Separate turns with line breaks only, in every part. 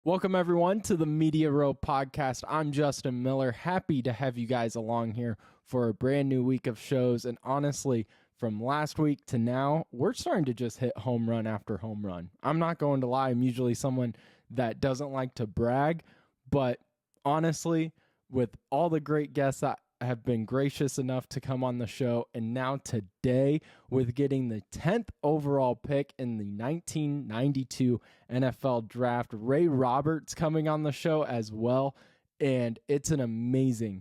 Welcome, everyone, to the Media Row podcast. I'm Justin Miller. Happy to have you guys along here for a brand new week of shows. And honestly, from last week to now, we're starting to just hit home run after home run. I'm not going to lie. I'm usually someone that doesn't like to brag. But honestly, with all the great guests that have been gracious enough to come on the show, and now today with getting the 10th overall pick in the 1992 NFL draft, Ray Roberts coming on the show as well. And it's an amazing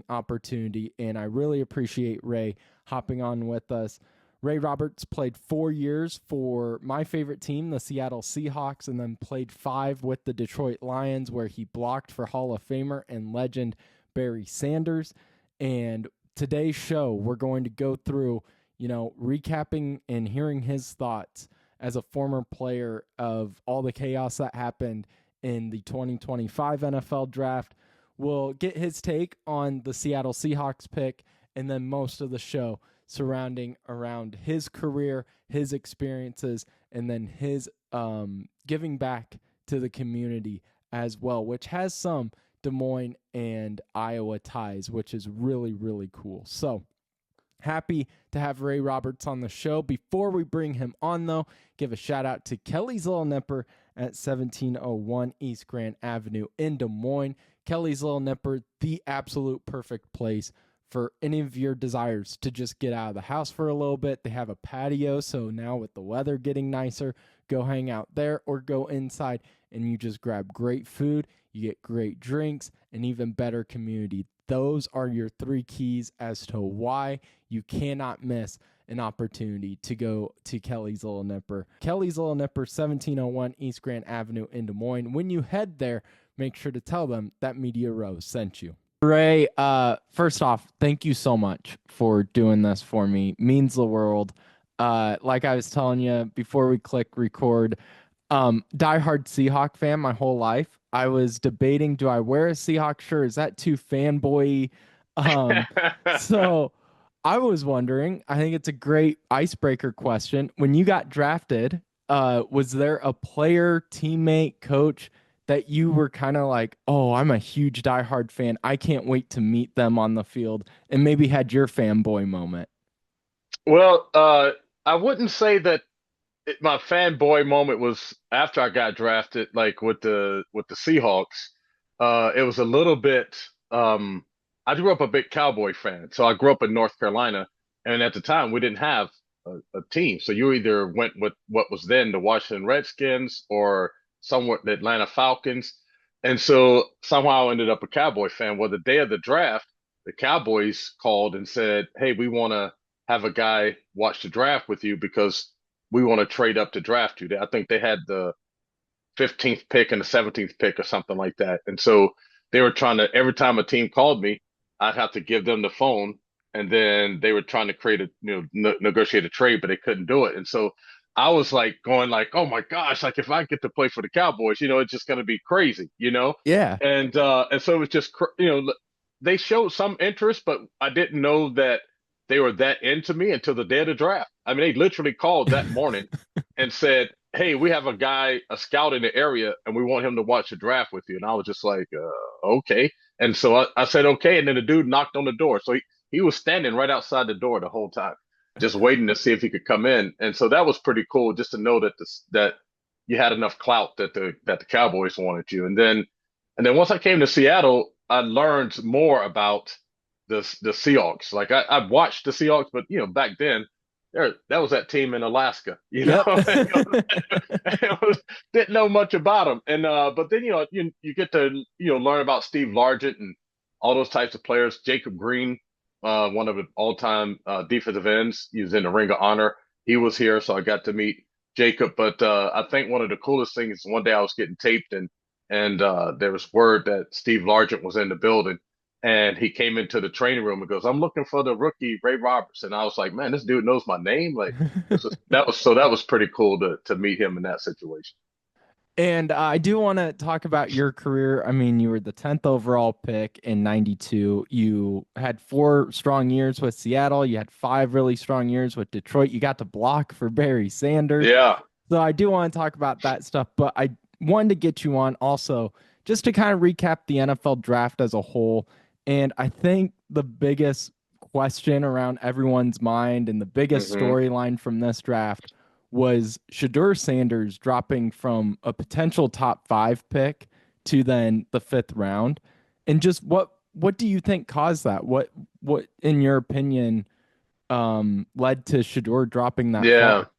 opportunity. And I really appreciate Ray hopping on with us. Ray Roberts played 4 years for my favorite team, the Seattle Seahawks, and then played 5 with the Detroit Lions, where he blocked for Hall of Famer and legend Barry Sanders. And today's show, we're going to go through, recapping and hearing his thoughts as a former player of all the chaos that happened in the 2025 NFL draft. We'll get his take on the Seattle Seahawks pick, and then most of the show surrounding around his career, his experiences, and then his giving back to the community as well, which has some Des Moines and Iowa ties, which is really, really cool. So happy to have Ray Roberts on the show. Before we bring him on, though, give a shout out to Kelly's Little Nipper at 1701 East Grand Avenue in Des Moines. Kelly's Little Nipper, the absolute perfect place for any of your desires to just get out of the house for a little bit. They have a patio, so now with the weather getting nicer, go hang out there or go inside and you just grab great food, you get great drinks, and even better community. Those are your 3 keys as to why you cannot miss an opportunity to go to Kelly's Little Nipper. Kelly's Little Nipper, 1701 East Grand Avenue in Des Moines. When you head there, make sure to tell them that Media Row sent you. Ray, first off, thank you so much for doing this for me. Means the world. Like I was telling you before we click record, diehard Seahawk fan my whole life. I was debating, do I wear a Seahawk shirt? Is that too fanboy? So I was wondering, I think it's a great icebreaker question. When you got drafted, was there a player, teammate, coach that you were kind of like, oh, I'm a huge diehard fan. I can't wait to meet them on the field, and maybe had your fanboy moment?
Well, I wouldn't say that my fanboy moment was after I got drafted, like with the Seahawks. It was a little bit. I grew up a big Cowboy fan, so I grew up in North Carolina, and at the time we didn't have a team. So you either went with what was then the Washington Redskins or somewhat the Atlanta Falcons, and so somehow I ended up a Cowboy fan. Well, the day of the draft, the Cowboys called and said, "Hey, we want to have a guy watch the draft with you because we want to trade up to draft you." I think they had the 15th pick and the 17th pick or something like that. And so they were trying to, every time a team called me, I'd have to give them the phone. And then they were trying to create a, negotiate a trade, but they couldn't do it. And so I was like going like, oh my gosh, like if I get to play for the Cowboys, it's just going to be crazy,
Yeah.
And so it was just, they showed some interest, but I didn't know that they were that into me until the day of the draft. I mean, they literally called that morning and said, "Hey, we have a guy, a scout in the area, and we want him to watch the draft with you." And I was just like, "Okay." And so I said, "Okay." And then the dude knocked on the door. So he was standing right outside the door the whole time, just waiting to see if he could come in. And so that was pretty cool, just to know that you had enough clout that the Cowboys wanted you. And then once I came to Seattle, I learned more about the Seahawks. Like I watched the Seahawks, but back then that was that team in Alaska.
Yep.
Didn't know much about them. And but then you get to learn about Steve Largent and all those types of players. Jacob Green, one of the all-time defensive ends. He was in the Ring of Honor. He was here, so I got to meet Jacob. But I think one of the coolest things is one day I was getting taped and there was word that Steve Largent was in the building. And he came into the training room and goes, "I'm looking for the rookie Ray Roberts." And I was like, "Man, this dude knows my name." Like that was pretty cool to meet him in that situation.
And I do want to talk about your career. I mean, you were the 10th overall pick in 92. You had 4 strong years with Seattle. You had 5 really strong years with Detroit. You got to block for Barry Sanders.
Yeah.
So I do want to talk about that stuff, but wanted to get you on also just to kind of recap the NFL draft as a whole. And I think the biggest question around everyone's mind and the biggest
Hmm.
storyline from this draft was Shedeur Sanders dropping from a potential top 5 pick to then the 5th round. And just what do you think caused that? What in your opinion led to Shedeur dropping that
Yeah.
far?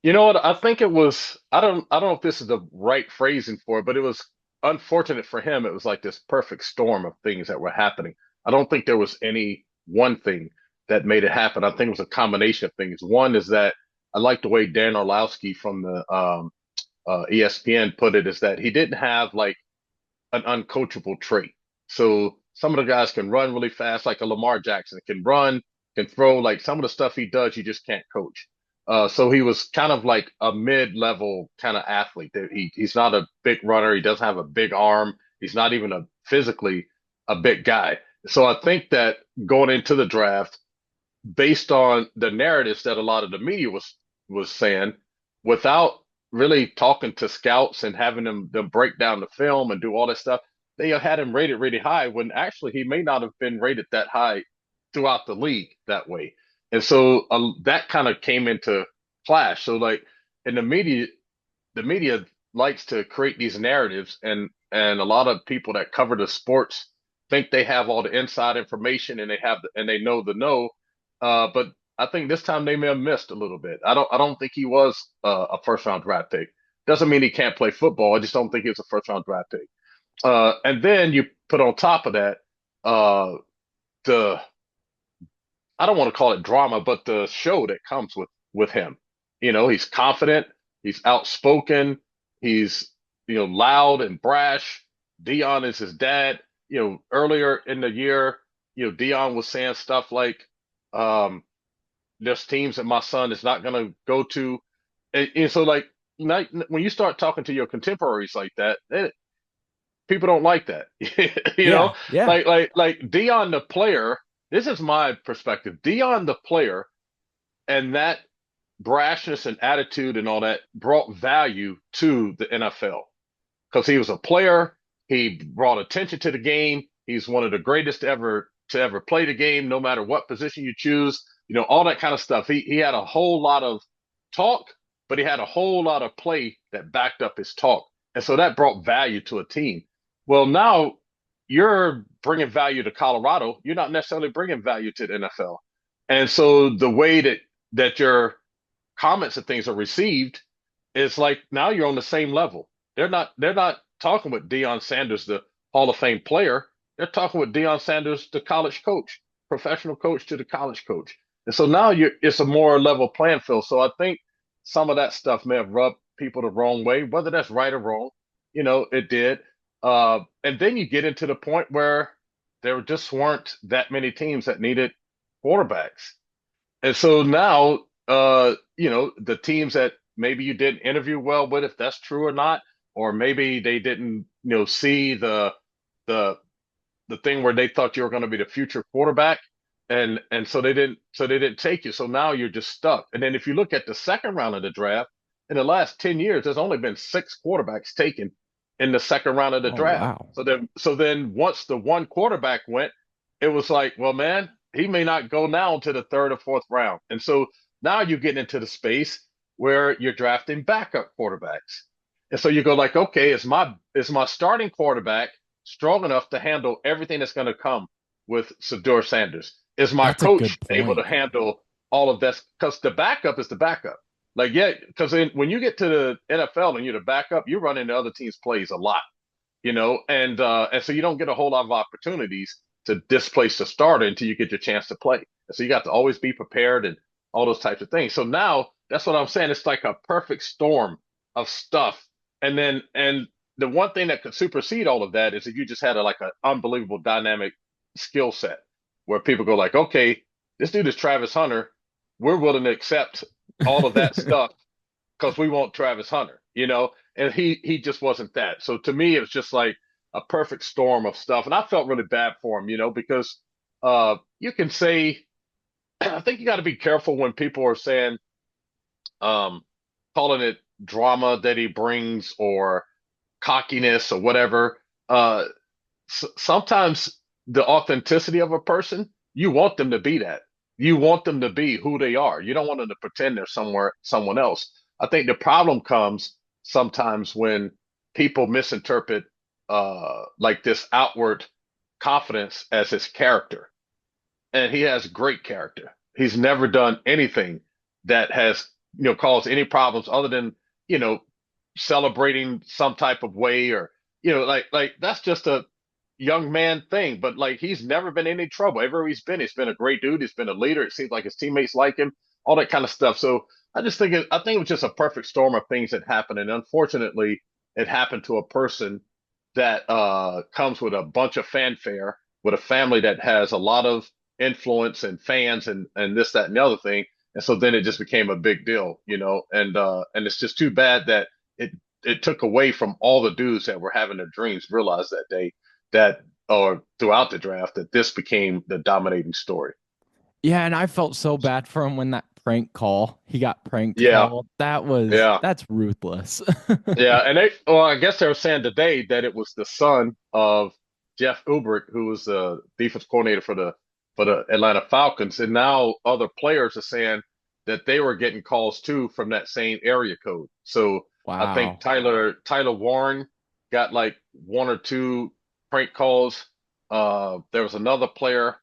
You know what? I think it was, I don't know if this is the right phrasing for it, but it was unfortunate for him. It was like this perfect storm of things that were happening. I don't think there was any one thing that made it happen. I think it was a combination of things. One is that I like the way Dan Orlowski from the ESPN put it, is that he didn't have like an uncoachable trait. So some of the guys can run really fast, like a Lamar Jackson can run, can throw. Like some of the stuff he does, you just can't coach. So he was kind of like a mid-level kind of athlete. He's not a big runner. He doesn't have a big arm. He's not even a physically a big guy. So I think that going into the draft, based on the narratives that a lot of the media was saying, without really talking to scouts and having them break down the film and do all this stuff, they had him rated really high when actually he may not have been rated that high throughout the league that way. And so that kind of came into clash. So like in the media likes to create these narratives, and a lot of people that cover the sports think they have all the inside information and and they know the know. But I think this time they may have missed a little bit. I don't think he was a first round draft pick. Doesn't mean he can't play football. I just don't think he was a first round draft pick. And then you put on top of that uh, the I don't want to call it drama, but the show that comes with him. You know, he's confident, he's outspoken, he's loud and brash. Dion is his dad. Earlier in the year, Dion was saying stuff like, um, "There's teams that my son is not going to go to," and so like when you start talking to your contemporaries like that, people don't like that. you
Yeah,
know,
yeah.
like Dion the player. This is my perspective. Dion the player and that brashness and attitude and all that brought value to the NFL because he was a player. He brought attention to the game. He's one of the greatest to ever play the game, no matter what position you choose. All that kind of stuff. He had a whole lot of talk, but he had a whole lot of play that backed up his talk, and so that brought value to a team. Well, now you're bringing value to Colorado. You're not necessarily bringing value to the NFL, and so the way that your comments and things are received, it's like now you're on the same level. They're not talking with Deion Sanders, the Hall of Fame player. They're talking with Deion Sanders, the college coach, professional coach to the college coach. And so now it's a more level playing field. So I think some of that stuff may have rubbed people the wrong way, whether that's right or wrong. It did. And then you get into the point where there just weren't that many teams that needed quarterbacks. And so now, the teams that maybe you didn't interview well with, if that's true or not, or maybe they didn't, see the the thing where they thought you were going to be the future quarterback, and so they didn't take you. So now you're just stuck. And then if you look at the second round of the draft, in the last 10 years, there's only been six quarterbacks taken in the second round of the
Oh
draft.
wow.
So then once the one quarterback went, it was like, well, man, he may not go now to the third or fourth round. And so now you're getting into the space where you're drafting backup quarterbacks. And so you go like, okay, is my starting quarterback strong enough to handle everything that's going to come with Shedeur Sanders? Is my
That's a good
coach able to
point.
handle all of this? Because the backup is the backup. Like, yeah, because when you get to the NFL and you're the backup, you run into other teams' plays a lot, and so you don't get a whole lot of opportunities to displace the starter until you get your chance to play. And so you got to always be prepared and all those types of things. So now that's what I'm saying. It's like a perfect storm of stuff. And the one thing that could supersede all of that is if you just had like an unbelievable dynamic skill set where people go like, okay, this dude is Travis Hunter. We're willing to accept all of that stuff because we want Travis Hunter. And he just wasn't that. So to me, it was just like a perfect storm of stuff, and I felt really bad for him, because you can say, I think you got to be careful when people are saying, um, calling it drama that he brings, or cockiness or whatever. Uh, Sometimes the authenticity of a person, you want them to be that. You want them to be who they are. You don't want them to pretend they're someone else. I think the problem comes sometimes when people misinterpret like this outward confidence as his character. And he has great character. He's never done anything that has, caused any problems other than, you know, celebrating some type of way or, like that's just a young man thing. But like he's never been in any trouble. Everywhere he's been a great dude. He's been a leader. It seems like his teammates like him, all that kind of stuff. So I think it was just a perfect storm of things that happened. And unfortunately, it happened to a person that comes with a bunch of fanfare, with a family that has a lot of influence and fans and this, that, and the other thing. And so then it just became a big deal, and it's just too bad that it took away from all the dudes that were having their dreams realized that day that or throughout the draft that this became the dominating story.
Yeah, and I felt so bad for him when that prank call, he got prank
Yeah,
called.
yeah,
That's ruthless.
yeah. And well, I guess they were saying today that it was the son of Jeff Ulbrich, who was the defense coordinator for the Atlanta Falcons, and now other players are saying that they were getting calls too from that same area code. So I think
Wow.
Tyler Warren got like one or two prank calls. There was another player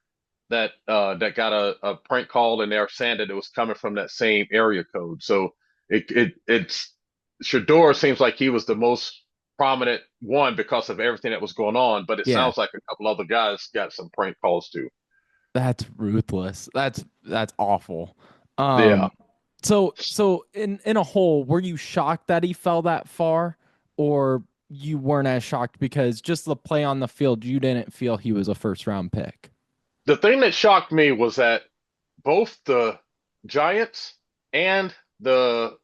that got a prank call, and they're saying that it was coming from that same area code. So it's Shador seems like he was the most prominent one because of everything that was going on, but it
Yeah,
sounds like a couple other guys got some prank calls too.
that's ruthless. That's awful.
Yeah.
Um so in a whole, were you shocked that he fell that far, or you weren't as shocked because just the play on the field, you didn't feel he was a first round pick?
The thing that shocked me was that both the Giants and the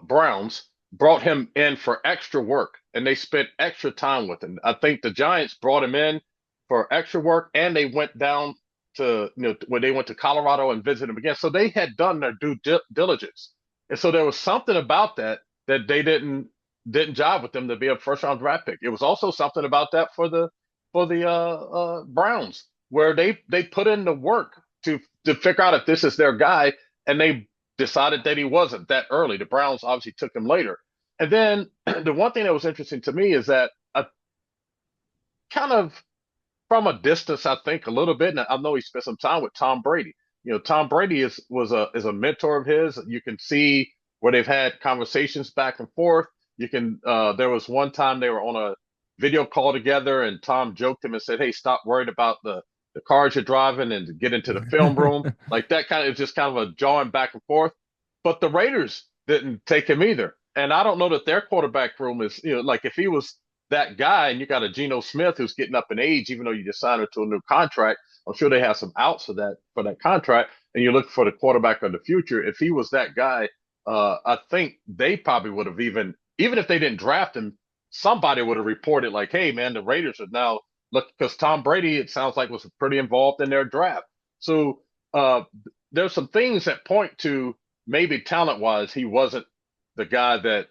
Browns brought him in for extra work, and they spent extra time with him. I think the Giants brought him in for extra work, and they went down to when they went to Colorado and visited him again. So they had done their diligence, and so there was something about that they didn't jive with them to be a first round draft pick. It was also something about that for the Browns where they put in the work to figure out if this is their guy, and they decided that he wasn't that early. The Browns obviously took him later. And then the one thing that was interesting to me is that I kind of from a distance, I think a little bit, and I know he spent some time with Tom Brady. Tom Brady is a mentor of his. You can see where they've had conversations back and forth. You can there was one time they were on a video call together, and Tom joked him and said, "Hey, stop worrying about the cars you're driving and get into the film room." Like that kind of just kind of a jawing back and forth. But the Raiders didn't take him either, and I don't know that their quarterback room is like if he was that guy, and you got a Geno Smith who's getting up in age, even though you just signed him to a new contract. I'm sure they have some outs for that contract, and you're looking for the quarterback of the future. If he was that guy, I think they probably would have even if they didn't draft him, somebody would have reported like, "Hey, man, the Raiders are now look," because Tom Brady, it sounds like, was pretty involved in their draft. So uh, there's some things that point to maybe talent wise, he wasn't the guy that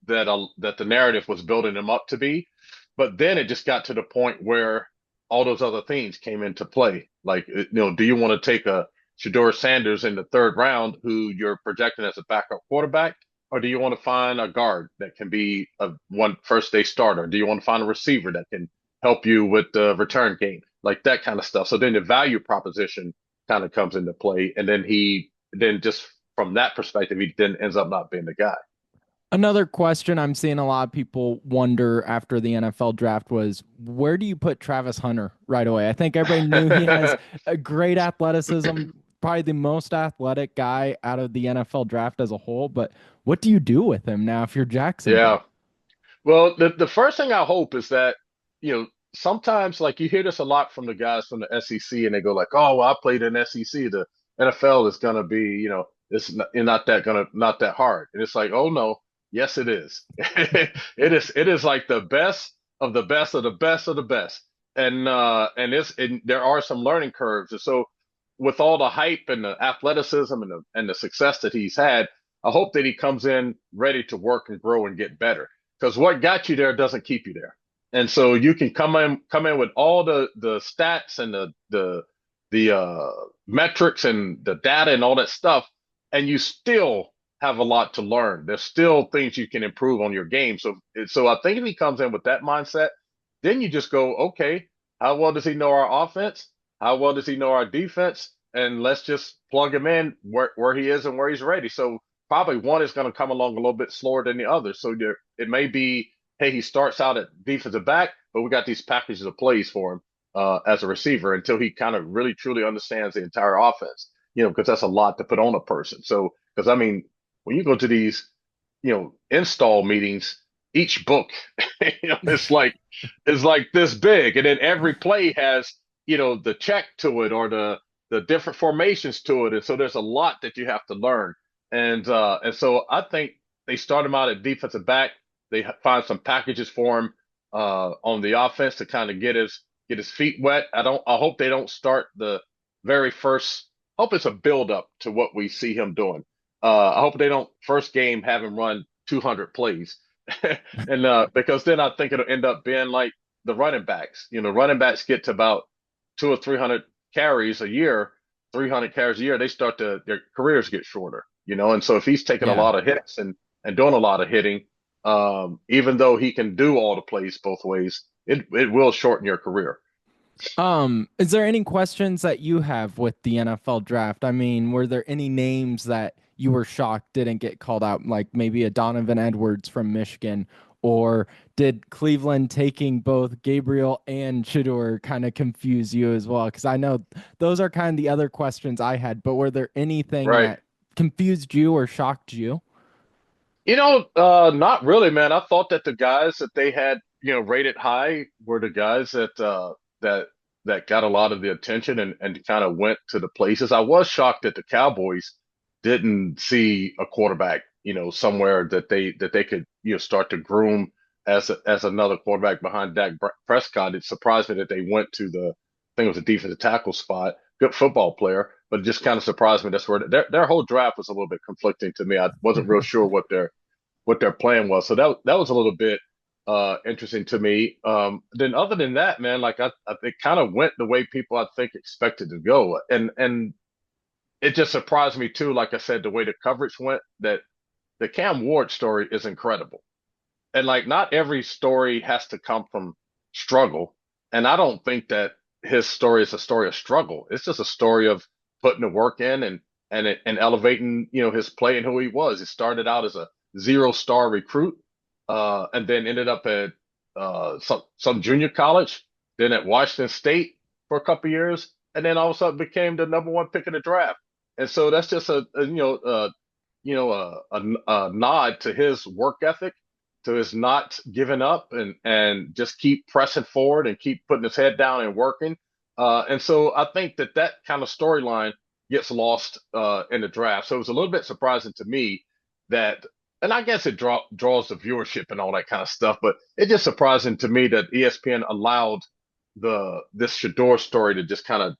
the narrative was building him up to be. But then it just got to the point where all those other things came into play. Like, do you want to take a Shador Sanders in the third round, who you're projecting as a backup quarterback, or do you want to find a guard that can be a one first day starter? Do you want to find a receiver that can help you with the return game, like that kind of stuff? So then the value proposition kind of comes into play, and then just from that perspective, he then ends up not being the guy.
Another question I'm seeing a lot of people wonder after the NFL draft was, where do you put Travis Hunter right away? I think everybody knew he has a great athleticism, probably the most athletic guy out of the NFL draft as a whole. But what do you do with him now if you're Jacksonville?
Yeah. Well, the first thing I hope is that, sometimes like you hear this a lot from the guys from the SEC, and they go like, "Oh, well, I played in SEC. The NFL is gonna be, it's not that hard." And it's like, "Oh no, yes it is. It is like the best of the best of the best of the best." And there are some learning curves. And so with all the hype and the athleticism and the success that he's had, I hope that he comes in ready to work and grow and get better. because what got you there doesn't keep you there. And so you can come in with all the stats and the metrics and the data and all that stuff, and you still have a lot to learn. There's still things you can improve on your game. So I think if he comes in with that mindset, then you just go, okay, how well does he know our offense? How well does he know our defense? And let's just plug him in where he is and where he's ready. So probably one is going to come along a little bit slower than the other. So it may be, hey, he starts out at defensive back, but we got these packages of plays for him as a receiver until he kind of really truly understands the entire offense. Because that's a lot to put on a person. So, because I mean, when you go to these, install meetings, each book, it's like this big, and then every play has, the check to it or the different formations to it, and so there's a lot that you have to learn. And so I think they start him out at defensive back. They find some packages for him on the offense to kind of get his feet wet. I hope they don't start the very first. Hope it's a build up to what we see him doing. I hope they don't first game have him run 200 plays, and because then I think it'll end up being like the running backs. Running backs get to about 200 or 300 carries a year, 300 carries a year. Their careers get shorter. And so if he's taking a
Yeah.
lot of hits and doing a lot of hitting, even though he can do all the plays both ways, it will shorten your career.
Is there any questions that you have with the NFL draft? I mean, were there any names that you were shocked didn't get called out, like maybe a Donovan Edwards from Michigan, or did Cleveland taking both Gabriel and Shador kind of confuse you as well? Because I know those are kind of the other questions I had, but were there anything
Right.
that confused you or shocked you?
Not really, man. I thought that the guys that they had, rated high were the guys that got a lot of the attention and kind of went to the places. I was shocked that the Cowboys didn't see a quarterback, somewhere that they could, start to groom as another quarterback behind Prescott. It surprised me that they went to I think it was a defensive tackle spot. Good football player, but it just kind of surprised me. That's where their whole draft was a little bit conflicting to me. I wasn't real sure what their plan was. So that was a little bit interesting to me. Then other than that, man, like I it kind of went the way people I think expected to go, and it just surprised me too. Like I said, the way the coverage went, that the Cam Ward story is incredible, and like not every story has to come from struggle, and I don't think that his story is a story of struggle. It's just a story of putting the work in and elevating, his play and who he was. He started out as a 0-star recruit, and then ended up at some junior college, then at Washington State for a couple years, and then all of a sudden became the number one pick in the draft. And so that's just a nod to his work ethic, to his not giving up and just keep pressing forward and keep putting his head down and working. And so I think that kind of storyline gets lost in the draft. So it was a little bit surprising to me that, and I guess it draws the viewership and all that kind of stuff, but it's just surprising to me that ESPN allowed this Shador story to just kind of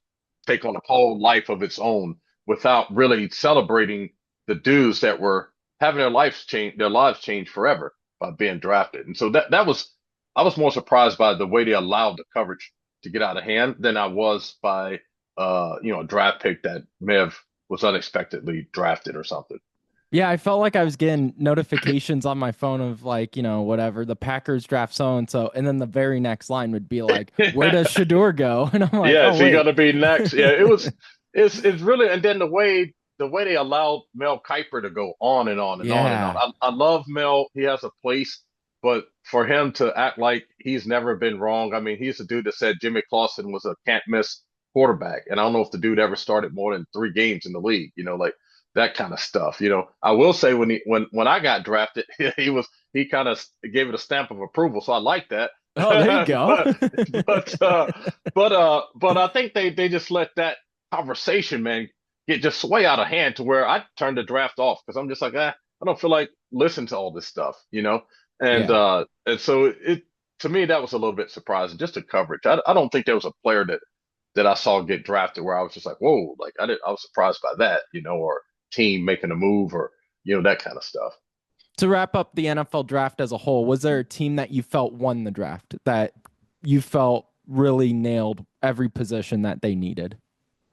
take on a whole life of its own without really celebrating the dudes that were having their lives change forever by being drafted. And so I was more surprised by the way they allowed the coverage to get out of hand than I was by a draft pick that may have was unexpectedly drafted or something.
Yeah, I felt like I was getting notifications on my phone of like, whatever, the Packers draft so and so, and then the very next line would be like, "Where does Shador go?" And I'm like,
Yeah,
"Oh
is he
wait."
gonna be next? Yeah, it's really, and then the way they allowed Mel Kiper to go on and on and on and on.
Yeah.
I love Mel. He has a place, but for him to act like he's never been wrong. I mean, he's the dude that said Jimmy Clausen was a can't miss quarterback. And I don't know if the dude ever started more than 3 games in the league, like that kind of stuff. I will say when I got drafted, he kind of gave it a stamp of approval. So I like that.
Oh, there you go.
but but I think they just let that conversation, man, get just way out of hand to where I turned the draft off because I'm just like, I don't feel like listening to all this stuff. And
Yeah.
and so it to me that was a little bit surprising, just the coverage. I don't think there was a player that I saw get drafted where I was just like, whoa, like I was surprised by that, or team making a move or that kind of stuff.
To wrap up the NFL draft as a whole, was there a team that you felt won the draft, that you felt really nailed every position that they needed?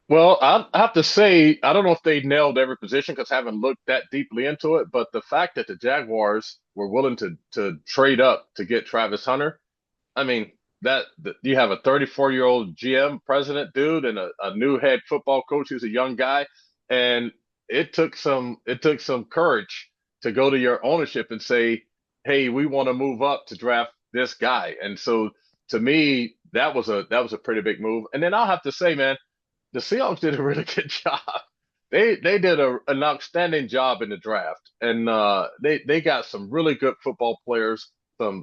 Well, I have to say, I don't know if they nailed every position because I haven't looked that deeply into it, but the fact that the Jaguars were willing to trade up to get Travis Hunter, I mean, you have a 34-year-old GM president dude and a new head football coach who's a young guy, and it took some courage to go to your ownership and say, "Hey, we want to move up to draft this guy." And so to me, that was a pretty big move. And then I'll have to say, man, the Seahawks did a really good job. They did an outstanding job in the draft, and they got some really good football players.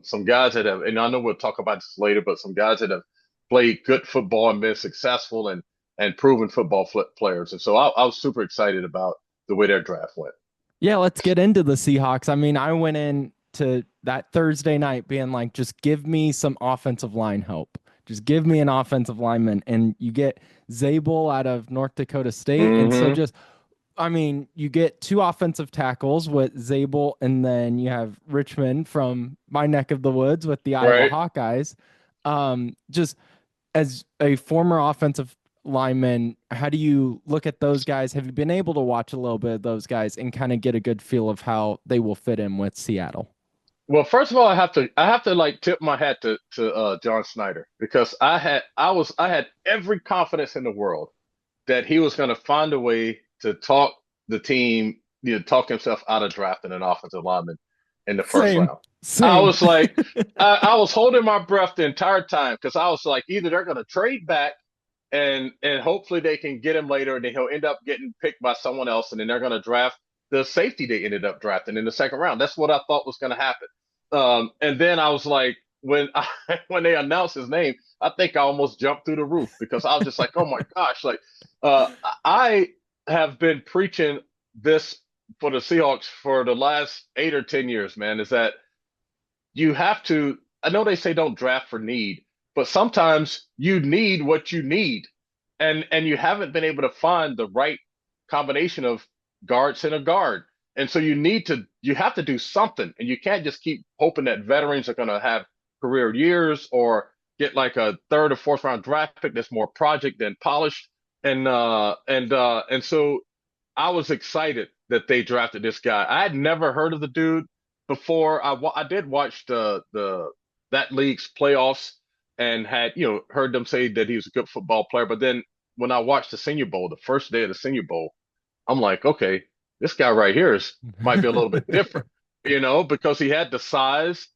Some guys that have, and I know we'll talk about this later, but some guys that have played good football and been successful and proven football players. And so I was super excited about the way their draft went.
Yeah, let's get into the Seahawks. I mean, I went in to that Thursday night being like, just give me some offensive line help. Just give me an offensive lineman. And you get Zabel out of North Dakota State. And so
Hmm.
just, I mean, you get two offensive tackles with Zabel, and then you have Richmond from my neck of the woods with the Iowa
Right.
Hawkeyes. Just as a former offensive lineman, how do you look at those guys? Have you been able to watch a little bit of those guys and kind of get a good feel of how they will fit in with Seattle?
Well, first of all, I have to like tip my hat to John Snyder because I had every confidence in the world that he was going to find a way to talk the team, talk himself out of drafting an offensive lineman in the first
Same,
round. I
same.
was like, I was holding my breath the entire time because I was like, either they're going to trade back and hopefully they can get him later, and then he'll end up getting picked by someone else, and then they're going to draft the safety they ended up drafting in the second round. That's what I thought was going to happen. And then I was like, when they announced his name, I think I almost jumped through the roof because I was just like, oh my gosh, like uh, I have been preaching this for the Seahawks for the last 8 or 10 years, man, is that you have to, I know they say don't draft for need, but sometimes you need what you need. And you haven't been able to find the right combination of guards and a guard. And so you have to do something. And you can't just keep hoping that veterans are going to have career years or get like a third or fourth round draft pick that's more project than polished. And so I was excited that they drafted this guy. I had never heard of the dude before. I did watch the that league's playoffs and had heard them say that he was a good football player. But then when I watched the Senior Bowl, the first day of the Senior Bowl, I'm like, okay, this guy right here is might be a little bit different, because he had the size.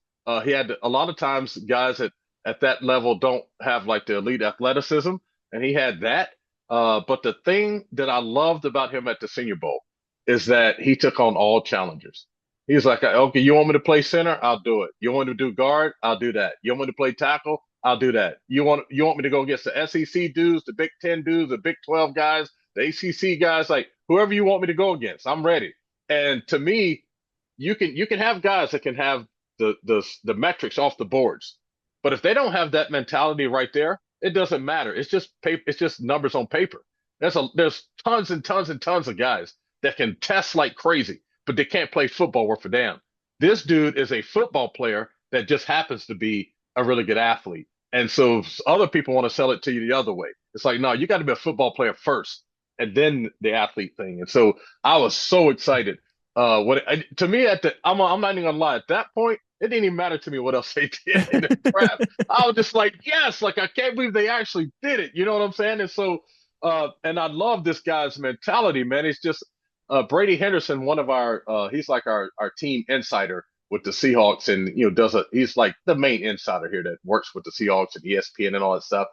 He had a lot of times guys at that level don't have like the elite athleticism, and he had that. But the thing that I loved about him at the Senior Bowl is that he took on all challengers. He was like, okay, you want me to play center? I'll do it. You want me to do guard? I'll do that. You want me to play tackle? I'll do that. You want me to go against the SEC dudes, the Big Ten dudes, the Big 12 guys, the ACC guys, like whoever you want me to go against, I'm ready. And to me, you can have guys that can have the metrics off the boards, but if they don't have that mentality right there, it doesn't matter. It's just paper. It's just numbers on paper. There's tons and tons and tons of guys that can test like crazy, but they can't play football worth a damn. This dude is a football player that just happens to be a really good athlete. And so other people want to sell it to you the other way. It's like, no, you got to be a football player first and then the athlete thing. And so I was so excited. To me, I'm not even gonna lie. At that point, it didn't even matter to me what else they did in the draft. I was just like, yes, like I can't believe they actually did it. You know what I'm saying? And so, and I love this guy's mentality, man. It's just Brady Henderson, one of he's like our team insider with the Seahawks, and he's like the main insider here that works with the Seahawks and ESPN and all that stuff.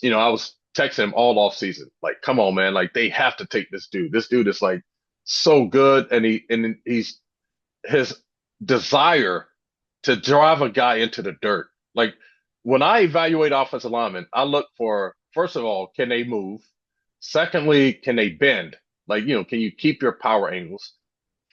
I was texting him all off season, like, come on, man, like they have to take this dude. This dude is like so good, and he's his desire to drive a guy into the dirt. Like when I evaluate offensive linemen, I look for first of all, can they move? Secondly, can they bend? Like, can you keep your power angles?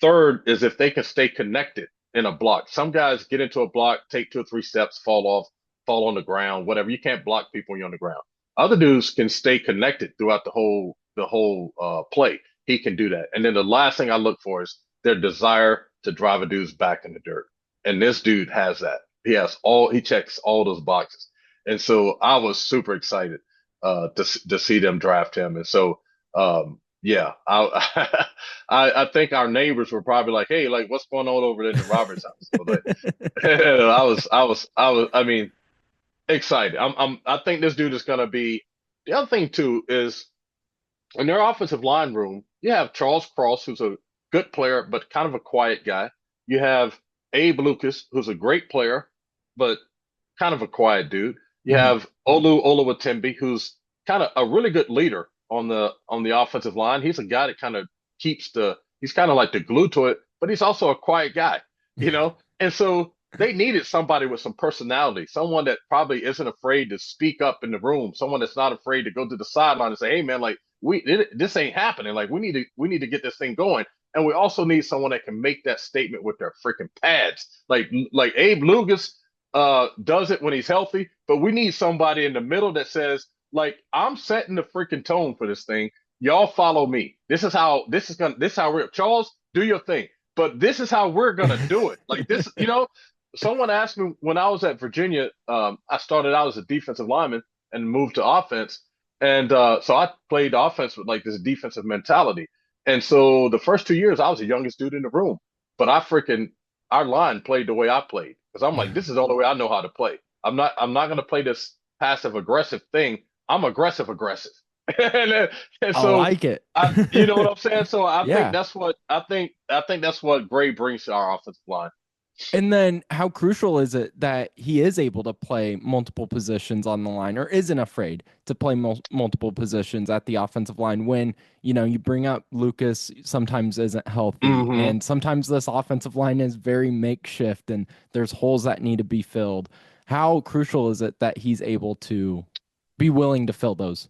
Third is if they can stay connected in a block. Some guys get into a block, take 2 or 3 steps, fall off, fall on the ground, whatever. You can't block people when you're on the ground. Other dudes can stay connected throughout the whole play. He can do that. And then the last thing I look for is their desire to drive a dude's back in the dirt. And this dude has that. He checks all those boxes. And so I was super excited to see them draft him. And so yeah, I think our neighbors were probably like, "Hey, like what's going on over there in the Roberts house?" So like, I mean, excited. I think this dude is gonna be. The other thing too is in their offensive line room, you have Charles Cross, who's a good player, but kind of a quiet guy. You have Abe Lucas, who's a great player, but kind of a quiet dude. You
Mhm.
have Olu Oluwatimbi, who's kind of a really good leader on the offensive line. He's a guy that kind of he's kind of like the glue to it, but he's also a quiet guy, you know? And so they needed somebody with some personality, someone that probably isn't afraid to speak up in the room, someone that's not afraid to go to the sideline and say, "Hey man, like this ain't happening. Like we need to get this thing going." And we also need someone that can make that statement with their freaking pads. Like Abe Lucas does it when he's healthy, but we need somebody in the middle that says, like, I'm setting the freaking tone for this thing. Y'all follow me. This is how we're Charles, do your thing. But this is how we're gonna do it. Like this, someone asked me when I was at Virginia, I started out as a defensive lineman and moved to offense. And so I played offense with like this defensive mentality. And so the first 2 years, I was the youngest dude in the room. But our line played the way I played because I'm like, this is the only way I know how to play. I'm not going to play this passive aggressive thing. I'm aggressive. and, and
I
so
like it.
you know what I'm saying? So
Yeah.
I think that's what Gray brings to our offensive line.
And then how crucial is it that he is able to play multiple positions on the line or isn't afraid to play multiple positions at the offensive line when, you bring up Lucas sometimes isn't healthy
Hmm.
and sometimes this offensive line is very makeshift and there's holes that need to be filled. How crucial is it that he's able to be willing to fill those?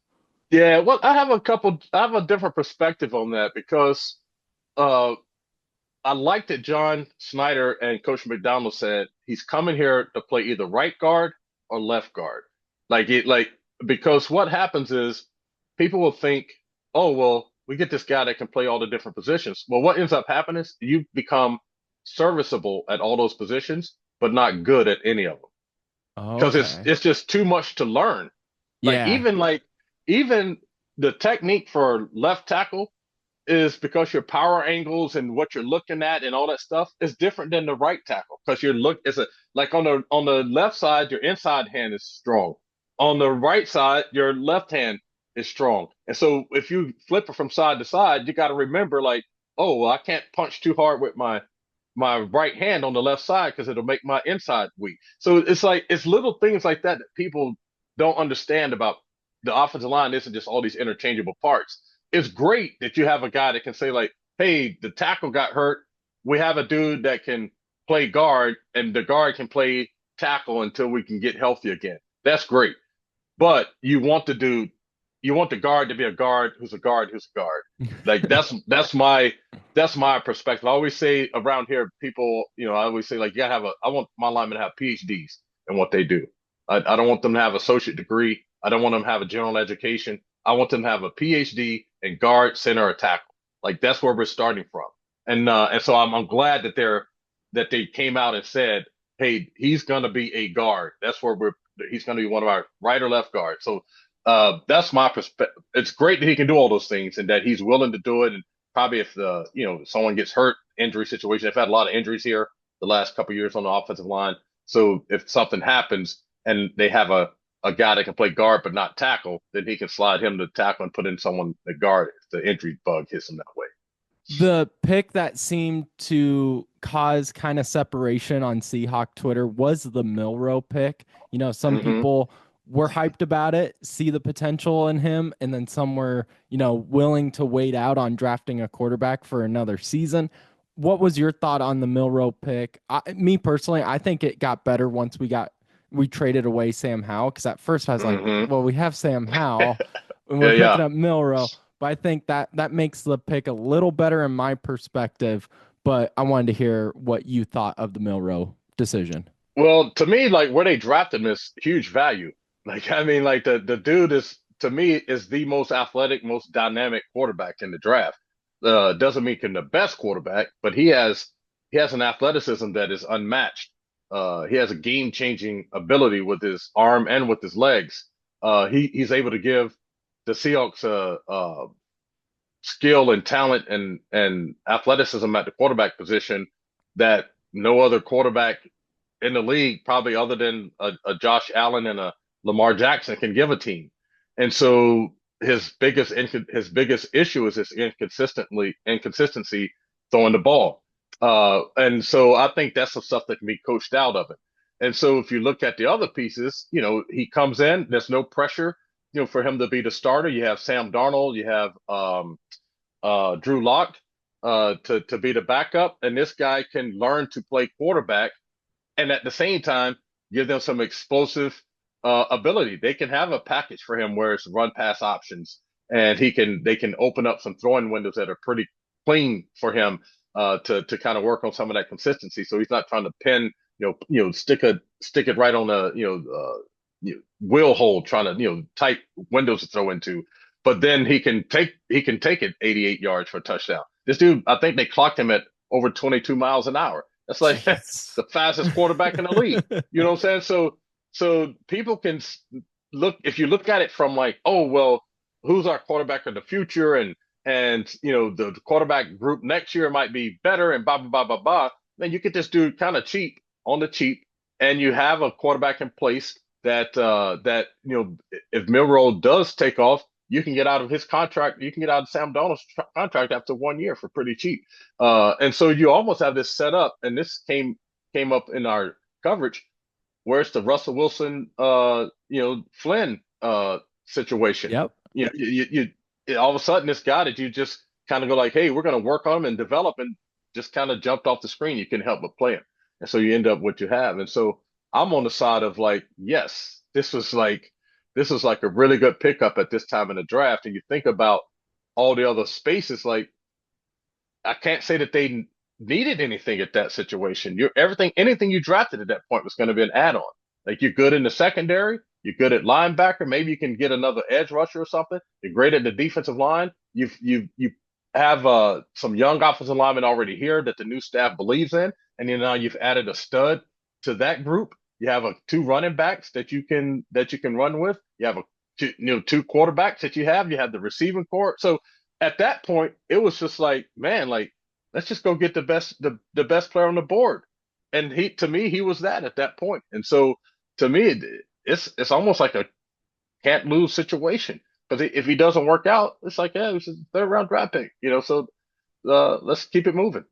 Yeah, well, I have a different perspective on that because uh, I like that John Snyder and Coach McDonald said he's coming here to play either right guard or left guard. Like because what happens is people will think, oh well, we get this guy that can play all the different positions. Well, what ends up happening is you become serviceable at all those positions, but not good at any of them because
Okay.
it's just too much to learn.
Yeah.
Like even the technique for left tackle is because your power angles and what you're looking at and all that stuff is different than the right tackle because it's a like on the left side your inside hand is strong, on the right side your left hand is strong, and so if you flip it from side to side you got to remember like, oh well, I can't punch too hard with my right hand on the left side because it'll make my inside weak. So it's like it's little things like that that people don't understand about the offensive line isn't just all these interchangeable parts. It's great that you have a guy that can say like, "Hey, the tackle got hurt. We have a dude that can play guard, and the guard can play tackle until we can get healthy again." That's great. But you want the guard to be a guard who's a guard who's a guard. Like that's my perspective. I always say around here, people, I always say like, you gotta have I want my linemen to have PhDs in what they do. I don't want them to have associate degree. I don't want them to have a general education. I want them to have a PhD in guard, center, or tackle. Like that's where we're starting from. And so I'm glad that they came out and said, hey, he's gonna be a guard. That's where he's gonna be one of our right or left guards. So that's my perspective. It's great that he can do all those things and that he's willing to do it. And probably if someone gets hurt, injury situation. I've had a lot of injuries here the last couple of years on the offensive line. So if something happens and they have a guy that can play guard but not tackle, then he can slide him to tackle and put in someone to guard if the injury bug hits him that way.
The pick that seemed to cause kind of separation on Seahawk Twitter was the Milrow pick. Some
Hmm.
people were hyped about it, see the potential in him, and then some were, willing to wait out on drafting a quarterback for another season. What was your thought on the Milrow pick? Me personally, I think it got better once we traded away Sam Howell because at first I was like,
Hmm.
well, we have Sam Howell and we're
Yeah,
picking
yeah.
up Milrow. But I think that makes the pick a little better in my perspective. But I wanted to hear what you thought of the Milrow decision.
Well, to me, like where they drafted him is huge value. Like, I mean, like the dude is to me is the most athletic, most dynamic quarterback in the draft. Doesn't make him the best quarterback, but he has he has an athleticism that is unmatched. He has a game-changing ability with his arm and with his legs. He's able to give the Seahawks skill and talent and athleticism at the quarterback position that no other quarterback in the league, probably other than a Josh Allen and a Lamar Jackson, can give a team. And so his biggest issue is his inconsistency throwing the ball. And so I think that's the stuff that can be coached out of it. And so if you look at the other pieces, he comes in, there's no pressure, for him to be the starter. You have Sam Darnold, you have Drew Lock to be the backup, and this guy can learn to play quarterback and at the same time give them some explosive ability. They can have a package for him where it's run pass options, and they can open up some throwing windows that are pretty clean for him to kind of work on some of that consistency. So he's not trying to pin, stick it right on a wheel hole, trying to tight windows to throw into. But then he can take it 88 yards for a touchdown. This dude, I think they clocked him at over 22 miles an hour. That's like the fastest quarterback in the league. You know what I'm saying? So people can look, if you look at it from like, oh well, who's our quarterback in the future, and the quarterback group next year might be better, and blah blah blah blah blah. Then you get this dude kind of cheap on the cheap, and you have a quarterback in place that if Milroe does take off, you can get out of his contract. You can get out of Sam Darnold's contract after 1 year for pretty cheap. And so you almost have this set up, and this came up in our coverage, where it's the Russell Wilson, Flynn situation.
Yep.
All of a sudden, this guy that you just kind of go like, hey, we're going to work on him and develop, and just kind of jumped off the screen. You couldn't help but play him, and so you end up what you have. And so I'm on the side of like, yes, this was like a really good pickup at this time in the draft. And you think about all the other spaces, like I can't say that they needed anything at that situation. Anything you drafted at that point was going to be an add-on. Like you're good in the secondary, you're good at linebacker, maybe you can get another edge rusher or something. You're great at the defensive line. You have some young offensive linemen already here that the new staff believes in, and then now you've added a stud to that group. You have two running backs that you can run with. You have two quarterbacks that you have. You have the receiving core. So at that point, it was just like, man, like let's just go get the best player on the board. And to me, he was that at that point. And so to me, it's almost like a can't lose situation. Because if he doesn't work out, it's like, yeah, it was a third round draft pick. So let's keep it moving.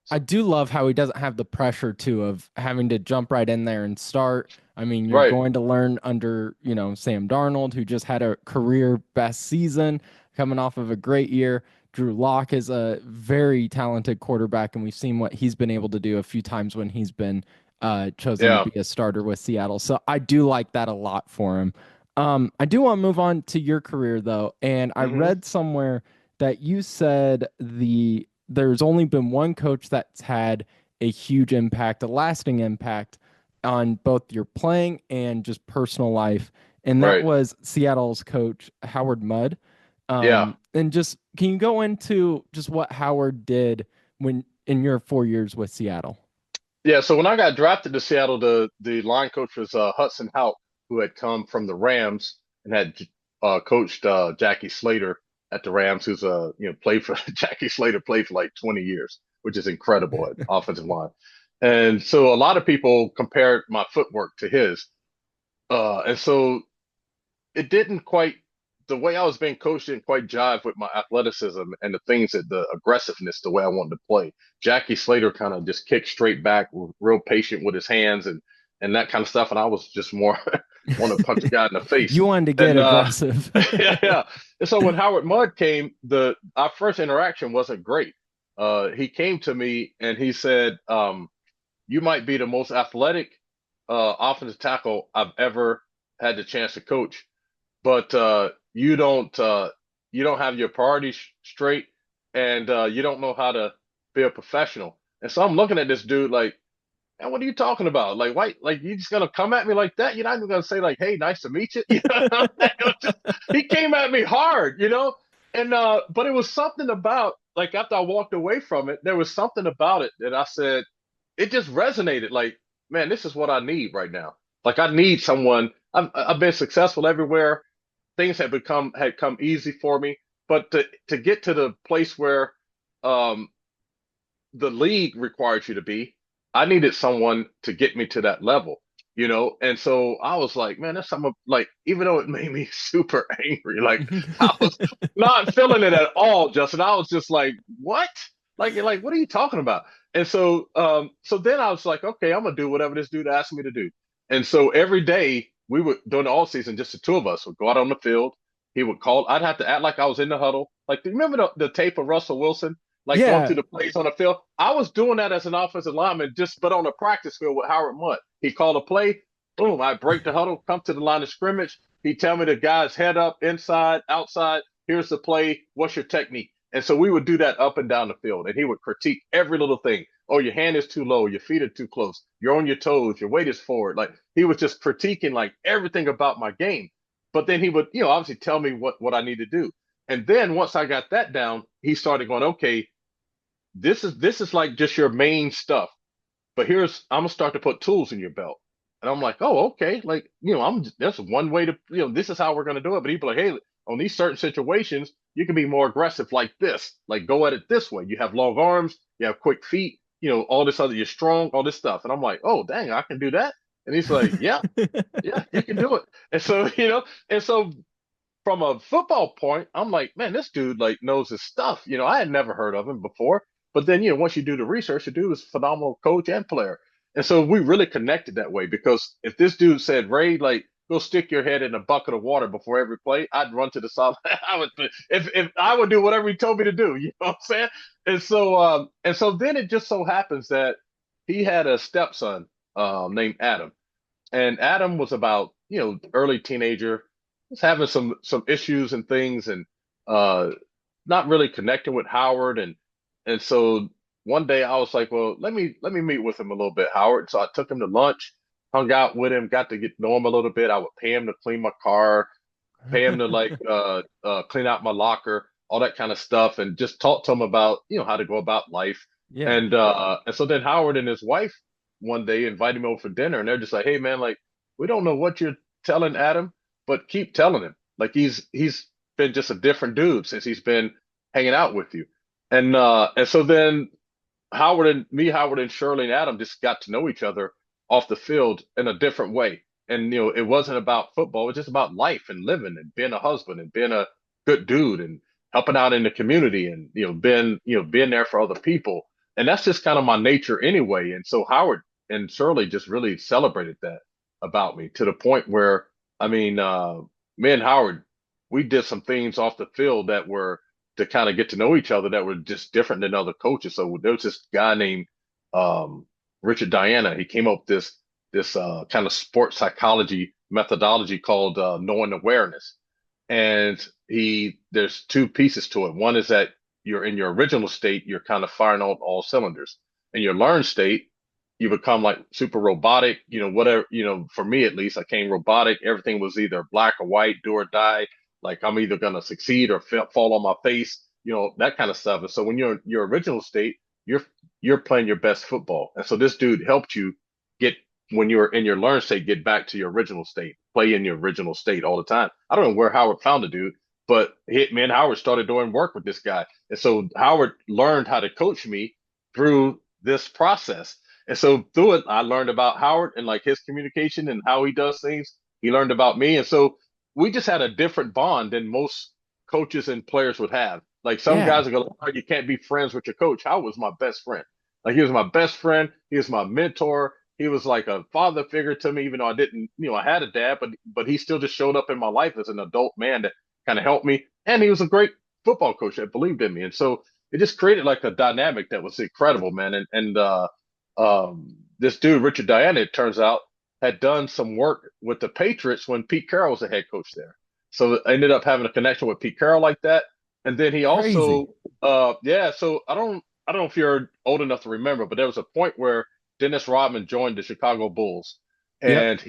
I do love how he doesn't have the pressure too of having to jump right in there and start. I mean, you're
Right.
going to learn under, Sam Darnold, who just had a career best season coming off of a great year. Drew Lock is a very talented quarterback, and we've seen what he's been able to do a few times when he's been chosen
Yeah.
to be a starter with Seattle. So I do like that a lot for him. I do want to move on to your career though, and I
Hmm.
read somewhere that you said there's only been one coach that's had a huge impact, a lasting impact on both your playing and just personal life, and that
Right.
was Seattle's coach Howard Mudd.
Yeah.
And just can you go into just what Howard did when in your 4 years with Seattle?
Yeah, so when I got drafted to Seattle, the line coach was Hudson Houck, who had come from the Rams and had coached Jackie Slater at the Rams, who's played for Jackie Slater played for like 20 years, which is incredible at offensive line. And so a lot of people compared my footwork to his, and so it didn't quite the way I was being coached didn't quite jive with my athleticism and the aggressiveness, the way I wanted to play. Jackie Slater kind of just kicked straight back, real patient with his hands and that kind of stuff. And I was just more want to punch a guy in the face.
You wanted to get
And
aggressive.
yeah, yeah. And so when Howard Mudd came, our first interaction wasn't great. He came to me and he said, "You might be the most athletic offensive tackle I've ever had the chance to coach, but you don't have your priorities straight, and you don't know how to be a professional." And so I'm looking at this dude like, man, what are you talking about? Like, why? Like, you just gonna come at me like that? You're not even gonna say like, "Hey, nice to meet you." You know? He came at me hard, and but it was something about like after I walked away from it, there was something about it that I said, it just resonated. Like, man, this is what I need right now. Like I need someone. I've been successful everywhere. Things had come easy for me, but to get to the place where um the league required you to be, I needed someone to get me to that level, you know? And so I was like, man, that's something like, even though it made me super angry, like I was not feeling it at all, Justin. I was just like, what? Like, what are you talking about? And so then I was like, okay, I'm gonna do whatever this dude asked me to do. And so every day we would, during the all season, just the two of us would go out on the field. He would call, I'd have to act like I was in the huddle. Like, do you remember the tape of Russell Wilson? Like going
Yeah.
through the plays on the field. I was doing that as an offensive lineman, just but on the practice field with Howard Mudd. He called a play, boom, I break the huddle, come to the line of scrimmage. He tell me the guy's head up, inside, outside. Here's the play. What's your technique? And so we would do that up and down the field, and he would critique every little thing. Oh, your hand is too low, your feet are too close, you're on your toes, your weight is forward. Like he was just critiquing like everything about my game. But then he would, obviously tell me what I need to do. And then once I got that down, he started going, okay, this is like just your main stuff. But I'm gonna start to put tools in your belt. And I'm like, oh, okay. Like, that's one way to, this is how we're gonna do it. But he'd be like, hey, on these certain situations, you can be more aggressive like this. Like go at it this way. You have long arms, you have quick feet, all this other, you're strong, all this stuff. And I'm like, oh dang, I can do that. And he's like, yeah, yeah, you can do it. And so, and so from a football point, I'm like, man, this dude like knows his stuff. I had never heard of him before. But then, once you do the research, the dude is a phenomenal coach and player. And so we really connected that way because if this dude said, Ray, like, go stick your head in a bucket of water before every play, I'd run to the side. I would, if I would do whatever he told me to do, you know what I'm saying? And so then it just so happens that he had a stepson named Adam, and Adam was about, early teenager, was having some issues and things, and uh, not really connecting with Howard, and so one day I was like, well, let me meet with him a little bit, Howard. So I took him to lunch, hung out with him, got to get to know him a little bit. I would pay him to clean my car, pay him to like clean out my locker, all that kind of stuff, and just talk to him about how to go about life.
Yeah.
And so then Howard and his wife one day invited me over for dinner, and they're just like, hey man, like we don't know what you're telling Adam, but keep telling him. Like he's been just a different dude since he's been hanging out with you. And so then Howard and Shirley and Adam just got to know each other off the field in a different way. And it wasn't about football, it was just about life and living and being a husband and being a good dude and helping out in the community and being there for other people. And that's just kind of my nature anyway. And so Howard and Shirley just really celebrated that about me to the point where I mean, me and Howard, we did some things off the field that were to kind of get to know each other that were just different than other coaches. So there was this guy named um, Richard Diana. He came up with this kind of sports psychology methodology called knowing awareness. And there's two pieces to it. One is that you're in your original state, you're kind of firing on all cylinders. In your learned state, you become like super robotic, whatever, for me at least, I came robotic. Everything was either black or white, do or die. Like I'm either going to succeed or fall on my face, that kind of stuff. And so when you're in your original state, you're, you're playing your best football. And so this dude helped you get, when you're in your learned state, get back to your original state, play in your original state all the time. I don't know where Howard found the dude, but me and Howard started doing work with this guy. And so Howard learned how to coach me through this process. And so through it, I learned about Howard and like his communication and how he does things. He learned about me. And so we just had a different bond than most coaches and players would have. Like some
Yeah.
guys are going, oh, you can't be friends with your coach. Howard was my best friend. Like he was my best friend. He was my mentor. He was like a father figure to me, even though I didn't, I had a dad, but he still just showed up in my life as an adult man that kind of helped me. And he was a great football coach that believed in me. And so it just created like a dynamic that was incredible, man. This dude, Richard Diana, it turns out, had done some work with the Patriots when Pete Carroll was the head coach there. So I ended up having a connection with Pete Carroll like that. And then he
Crazy.
also, yeah. So I don't know if you're old enough to remember, but there was a point where Dennis Rodman joined the Chicago Bulls,
Yep.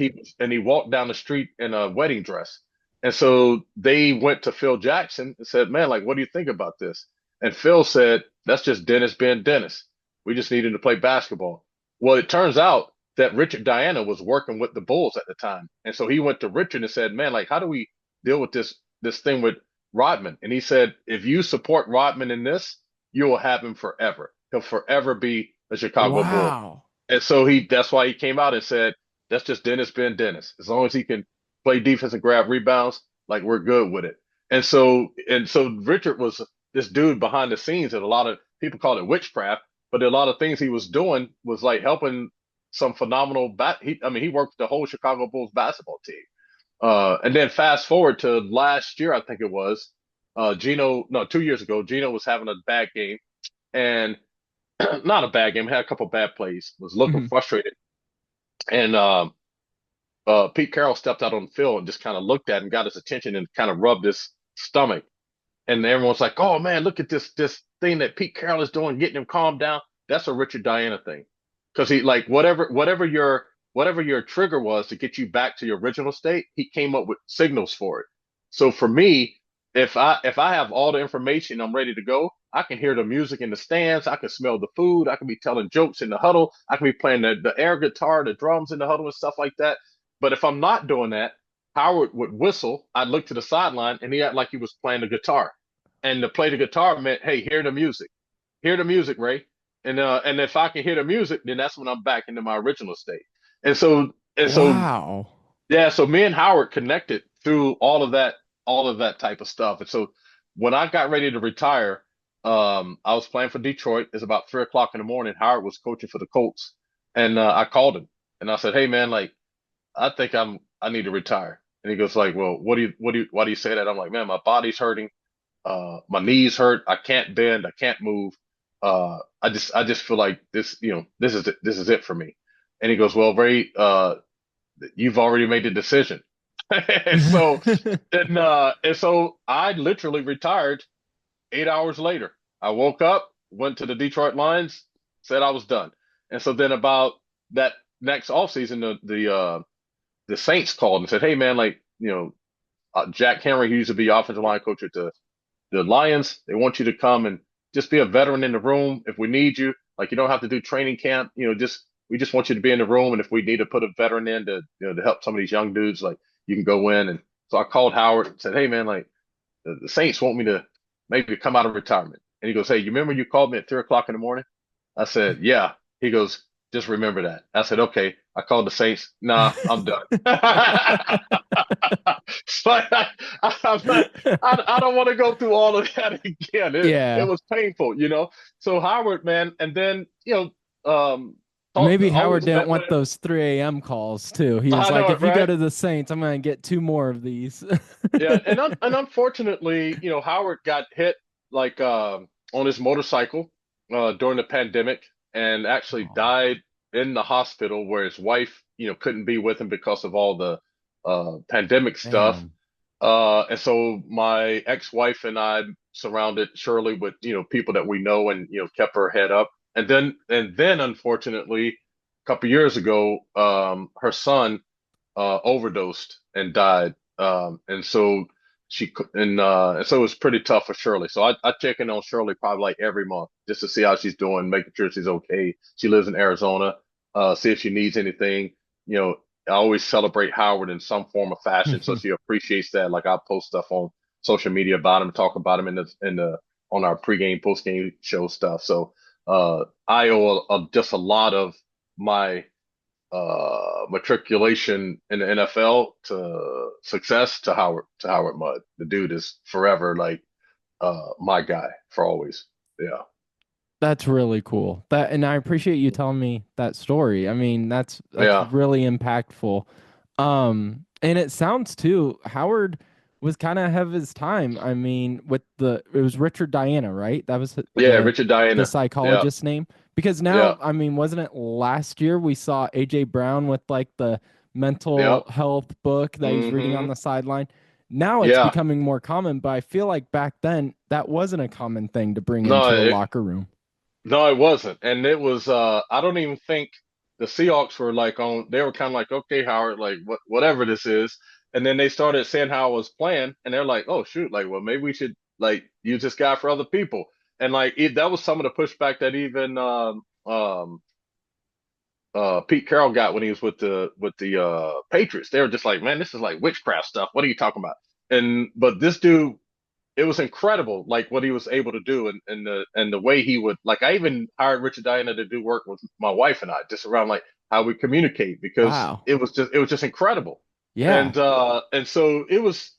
and he walked down the street in a wedding dress. And so they went to Phil Jackson and said, "Man, like, what do you think about this?" And Phil said, that's just Dennis being Dennis. We just need him to play basketball. Well, it turns out that Richard Diana was working with the Bulls at the time. And so he went to Richard and said, man, like, how do we deal with this thing with Rodman? And he said, if you support Rodman in this, you will have him forever. He'll forever be a Chicago Bull.
Wow.
And so that's why he came out and said, that's just Dennis being Dennis. As long as he can play defense and grab rebounds, like we're good with it. And so Richard was this dude behind the scenes, and a lot of people call it witchcraft, but a lot of things he was doing was like helping some phenomenal I mean, he worked with the whole Chicago Bulls basketball team. And then fast forward to last year, I think it was, Gino, no, 2 years ago, Gino was having a bad game, and not a bad game, had a couple bad plays, was looking
Mhm.
frustrated. And Pete Carroll stepped out on the field and just kind of looked at him, got his attention, and kind of rubbed his stomach. And everyone's like, "Oh man, look at this thing that Pete Carroll is doing, getting him calmed down." That's a Richard Diana thing, because he like whatever your trigger was to get you back to your original state, he came up with signals for it. So for me, if I have all the information, I'm ready to go. I can hear the music in the stands. I can smell the food. I can be telling jokes in the huddle. I can be playing the air guitar, the drums in the huddle, and stuff like that. But if I'm not doing that, Howard would whistle. I'd look to the sideline, and he act like he was playing the guitar. And to play the guitar meant, hey, hear the music, Ray. And if I can hear the music, then that's when I'm back into my original state. And so
Wow.
yeah, so me and Howard connected through all of that type of stuff. And so when I got ready to retire, I was playing for Detroit. It's about 3 o'clock in the morning. Howard was coaching for the Colts, and I called him and I said, "Hey man, like I think I need to retire." And he goes like, "Well, why do you say that?" I'm like, "Man, my body's hurting. My knees hurt. I can't bend. I can't move. I just feel like this is it for me." And he goes, "Well, Ray, you've already made the decision." and so and so I literally retired 8 hours later. I woke up, went to the Detroit Lions, said I was done. And so then about that next offseason, the Saints called and said, "Hey man, like Jack Henry, who used to be offensive line coach at the Lions, they want you to come and just be a veteran in the room if we need you. Like you don't have to do training camp. Just we just want you to be in the room, and if we need to put a veteran in to help some of these young dudes, like you can go in." And so I called Howard and said, "Hey man, like the Saints want me to maybe come out of retirement." And he goes, "Hey, you remember you called me at 3 o'clock in the morning?" I said, "Yeah." He goes, "Just remember that." I said, "Okay." I called the Saints. Nah, I'm done. So I'm not, I don't want to go through all of that again. It
Yeah.
was painful. So Howard, man, and then
Maybe Howard
always
didn't
met
want
with him.
those 3 a.m. calls too. He was
I
like,
know it,
if you go
right?
to the Saints, I'm going to get two more of these.
Yeah, and unfortunately, Howard got hit like on his motorcycle during the pandemic and actually
Oh,
died in the hospital where his wife, couldn't be with him because of all the pandemic stuff.
man.
And so my ex-wife and I surrounded Shirley with, people that we know and, kept her head up. And then unfortunately, a couple years ago, her son overdosed and died. And so it was pretty tough for Shirley. So I check in on Shirley probably like every month just to see how she's doing, making sure she's okay. She lives in Arizona. See if she needs anything. You know, I always celebrate Howard in some form or fashion, so she appreciates that. Like I post stuff on social media about him, talk about him in the on our pregame, postgame show stuff. So I owe just a lot of my matriculation in the NFL to success to Howard Mudd. The dude is forever like my guy for always. Yeah.
That's really cool. And I appreciate you telling me that story. I mean, that's
Yeah.
really impactful. And it sounds too, Howard was kind of ahead of his time. I mean, it was Richard Diana, right? That was
Yeah,
the
Richard
the
Diana. Yeah.
psychologist's name. Because
Yeah.
now, I mean, wasn't it last year we saw AJ Brown with like the mental
Yep.
health book that he's reading on
Hmm.
the sideline? Now it's
Yeah.
becoming more common, but I feel like back then that wasn't a common thing to bring
No,
into a locker room.
no, it wasn't. And it was I don't even think the Seahawks were like they were kind of like, okay, Howard, like whatever this is. And then they started saying how I was playing, and they're like, oh shoot, like well maybe we should like use this guy for other people. And like that was some of the pushback that even Pete Carroll got when he was with the Patriots. They were just like, man, this is like witchcraft stuff. What are you talking about? And but this dude, it was incredible, like what he was able to do, and the way he would like. I even hired Richard Diana to do work with my wife and I, just around like how we communicate, because
Wow.
it was just incredible.
Yeah.
And so it was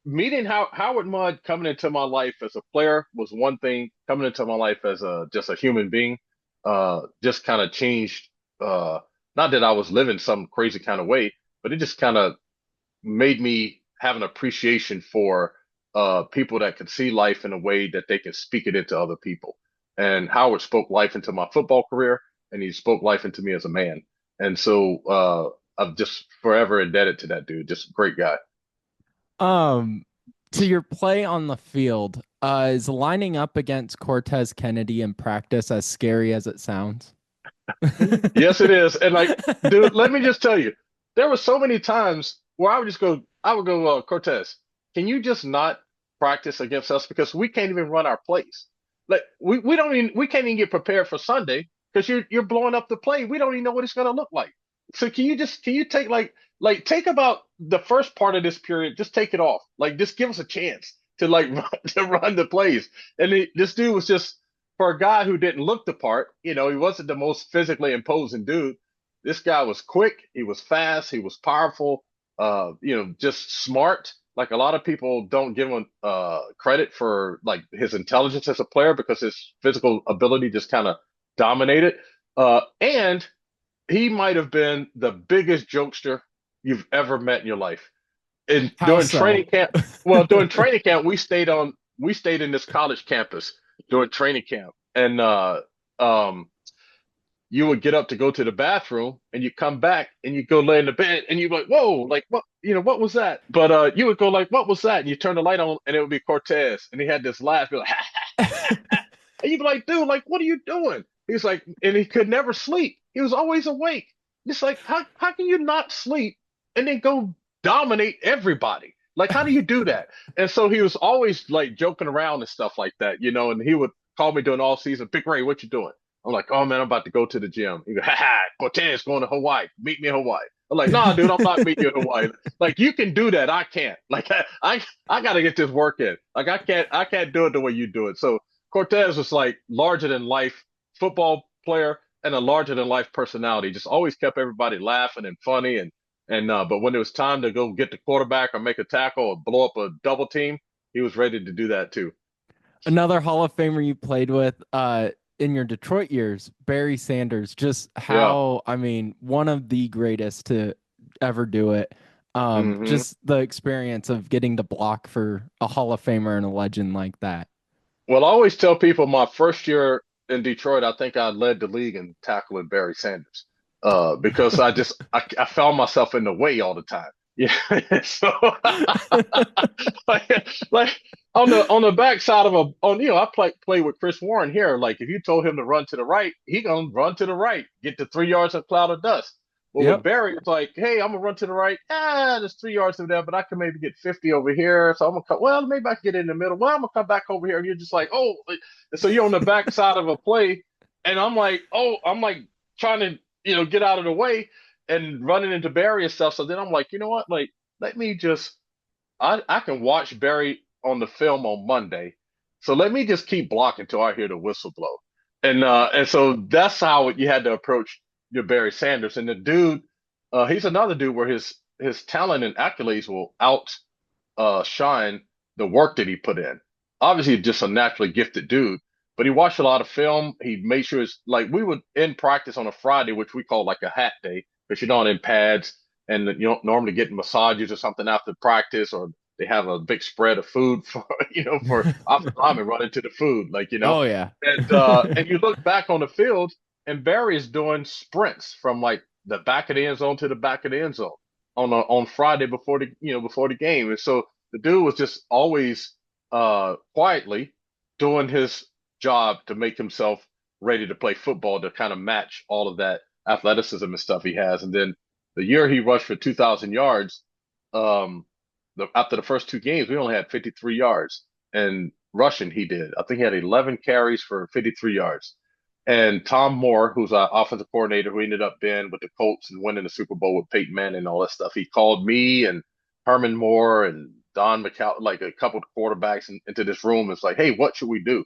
meeting Howard Mudd coming into my life as a player was one thing. Coming into my life as a just a human being, just kind of changed. Not that I was living some crazy kind of way, but it just kind of made me have an appreciation for people that could see life in a way that they can speak it into other people. And Howard spoke life into my football career, and he spoke life into me as a man. And so I'm just forever indebted to that dude. Just a great guy.
Um, to your play on the field, is lining up against Cortez Kennedy in practice as scary as it sounds?
Yes, it is. And like, dude, let me just tell you, there were so many times where I would go, Cortez, can you just not practice against us because we can't even run our plays? Like, we don't even we can't even get prepared for Sunday because you're blowing up the play. We don't even know what it's gonna look like. So can you take take about the first part of this period, just take it off. Like, just give us a chance to like to run the plays. And this dude was just for a guy who didn't look the part, he wasn't the most physically imposing dude. This guy was quick, he was fast, he was powerful, just smart. Like a lot of people don't give him credit for like his intelligence as a player because his physical ability just kind of dominated. And he might have been the biggest jokester you've ever met in your life. And
How
during
so?
training camp, well, during training camp, we stayed in this college campus during training camp, and um, you would get up to go to the bathroom, and you come back, and you go lay in the bed, and you're like, "Whoa, like what? What was that?" But you would go like, "What was that?" And you turn the light on, and it would be Cortez, and he had this laugh, be like, and you'd be like, "Dude, like, what are you doing?" He's like, and he could never sleep. He was always awake. It's like, how can you not sleep and then go dominate everybody? Like, how do you do that? And so he was always like joking around and stuff like that, and he would call me during all season, Big Ray, what you doing? I'm like, oh man, I'm about to go to the gym. He go, ha ha, Cortez going to Hawaii. Meet me in Hawaii. I'm like, nah, dude, I'm not meeting you in Hawaii. Like, you can do that. I can't. Like, I gotta get this work in. Like, I can't do it the way you do it. So Cortez was like larger than life football player and a larger than life personality. Just always kept everybody laughing and funny, and but when it was time to go get the quarterback or make a tackle or blow up a double team, he was ready to do that too.
Another Hall of Famer you played with in your Detroit years, Barry Sanders, just
Yeah.
how, I mean, one of the greatest to ever do it.
hmm
Just the experience of getting to block for a Hall of Famer and a legend like that.
Well, I always tell people my first year in Detroit, I think I led the league in tackling Barry Sanders, because I found myself in the way all the time. Yeah, so like on the backside of a on I play with Chris Warren here. Like if you told him to run to the right, he gonna run to the right, get to 3 yards of cloud of dust. Well, with
Yep.
Barry, it's like, hey, I'm gonna run to the right. There's 3 yards over there, but I can maybe get 50 over here. So I'm gonna come. Well, maybe I can get in the middle. Well, I'm gonna come back over here, and you're just like, oh. And so you're on the backside of a play, and I'm like, oh, I'm like trying to get out of the way and running into Barry and stuff. So then I'm like, you know what? Like, let me just. I can watch Barry on the film on Monday, so let me just keep blocking until I hear the whistle blow. And so that's how you had to approach your Barry Sanders. And the dude, he's another dude where his talent and accolades will out shine the work that he put in. Obviously, just a naturally gifted dude, but he watched a lot of film. He made sure it's like we would end practice on a Friday, which we call like a hat day, because you're not in pads and you don't normally get massages or something after practice, or they have a big spread of food for for after linemen run into the food,
Oh yeah.
and you look back on the field and Barry is doing sprints from like the back of the end zone to the back of the end zone on Friday before before the game. And so the dude was just always quietly doing his job to make himself ready to play football to kind of match all of that athleticism and stuff he has. And then the year he rushed for 2,000 yards, after the first two games, we only had 53 yards. And rushing he did. I think he had 11 carries for 53 yards. And Tom Moore, who's our offensive coordinator, who ended up being with the Colts and winning the Super Bowl with Peyton Manning and all that stuff, he called me and Herman Moore and Don McCall, like a couple of quarterbacks into this room. It's like, hey, what should we do?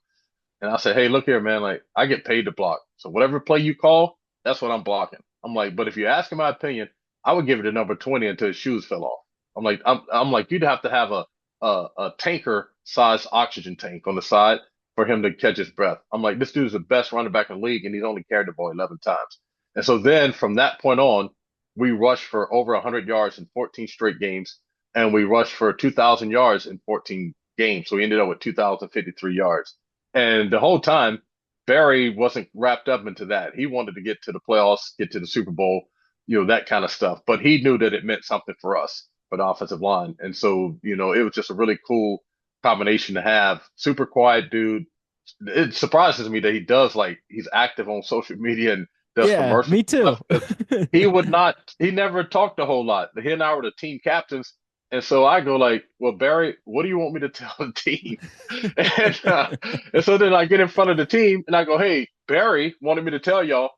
And I said, hey, look here, man. Like, I get paid to block. So whatever play you call, that's what I'm blocking. I'm like, but if you ask my opinion, I would give it a number 20 until his shoes fell off. I'm like, you'd have to have a tanker sized oxygen tank on the side for him to catch his breath. I'm like, this dude's the best running back in the league, and he's only carried the ball 11 times. And so then from that point on, we rushed for over 100 yards in 14 straight games, and we rushed for 2,000 yards in 14 games. So we ended up with 2,053 yards. And the whole time, Barry wasn't wrapped up into that. He wanted to get to the playoffs, get to the Super Bowl, that kind of stuff. But he knew that it meant something for us, for the offensive line. And so, it was just a really cool combination to have. Super quiet dude. It surprises me that he's active on social media and does
Yeah,
commercial
me too.
stuff. He never talked a whole lot. He and I were the team captains. And so I go like, well, Barry, what do you want me to tell the team? and, uh, and so then I get in front of the team and I go, hey, Barry wanted me to tell y'all,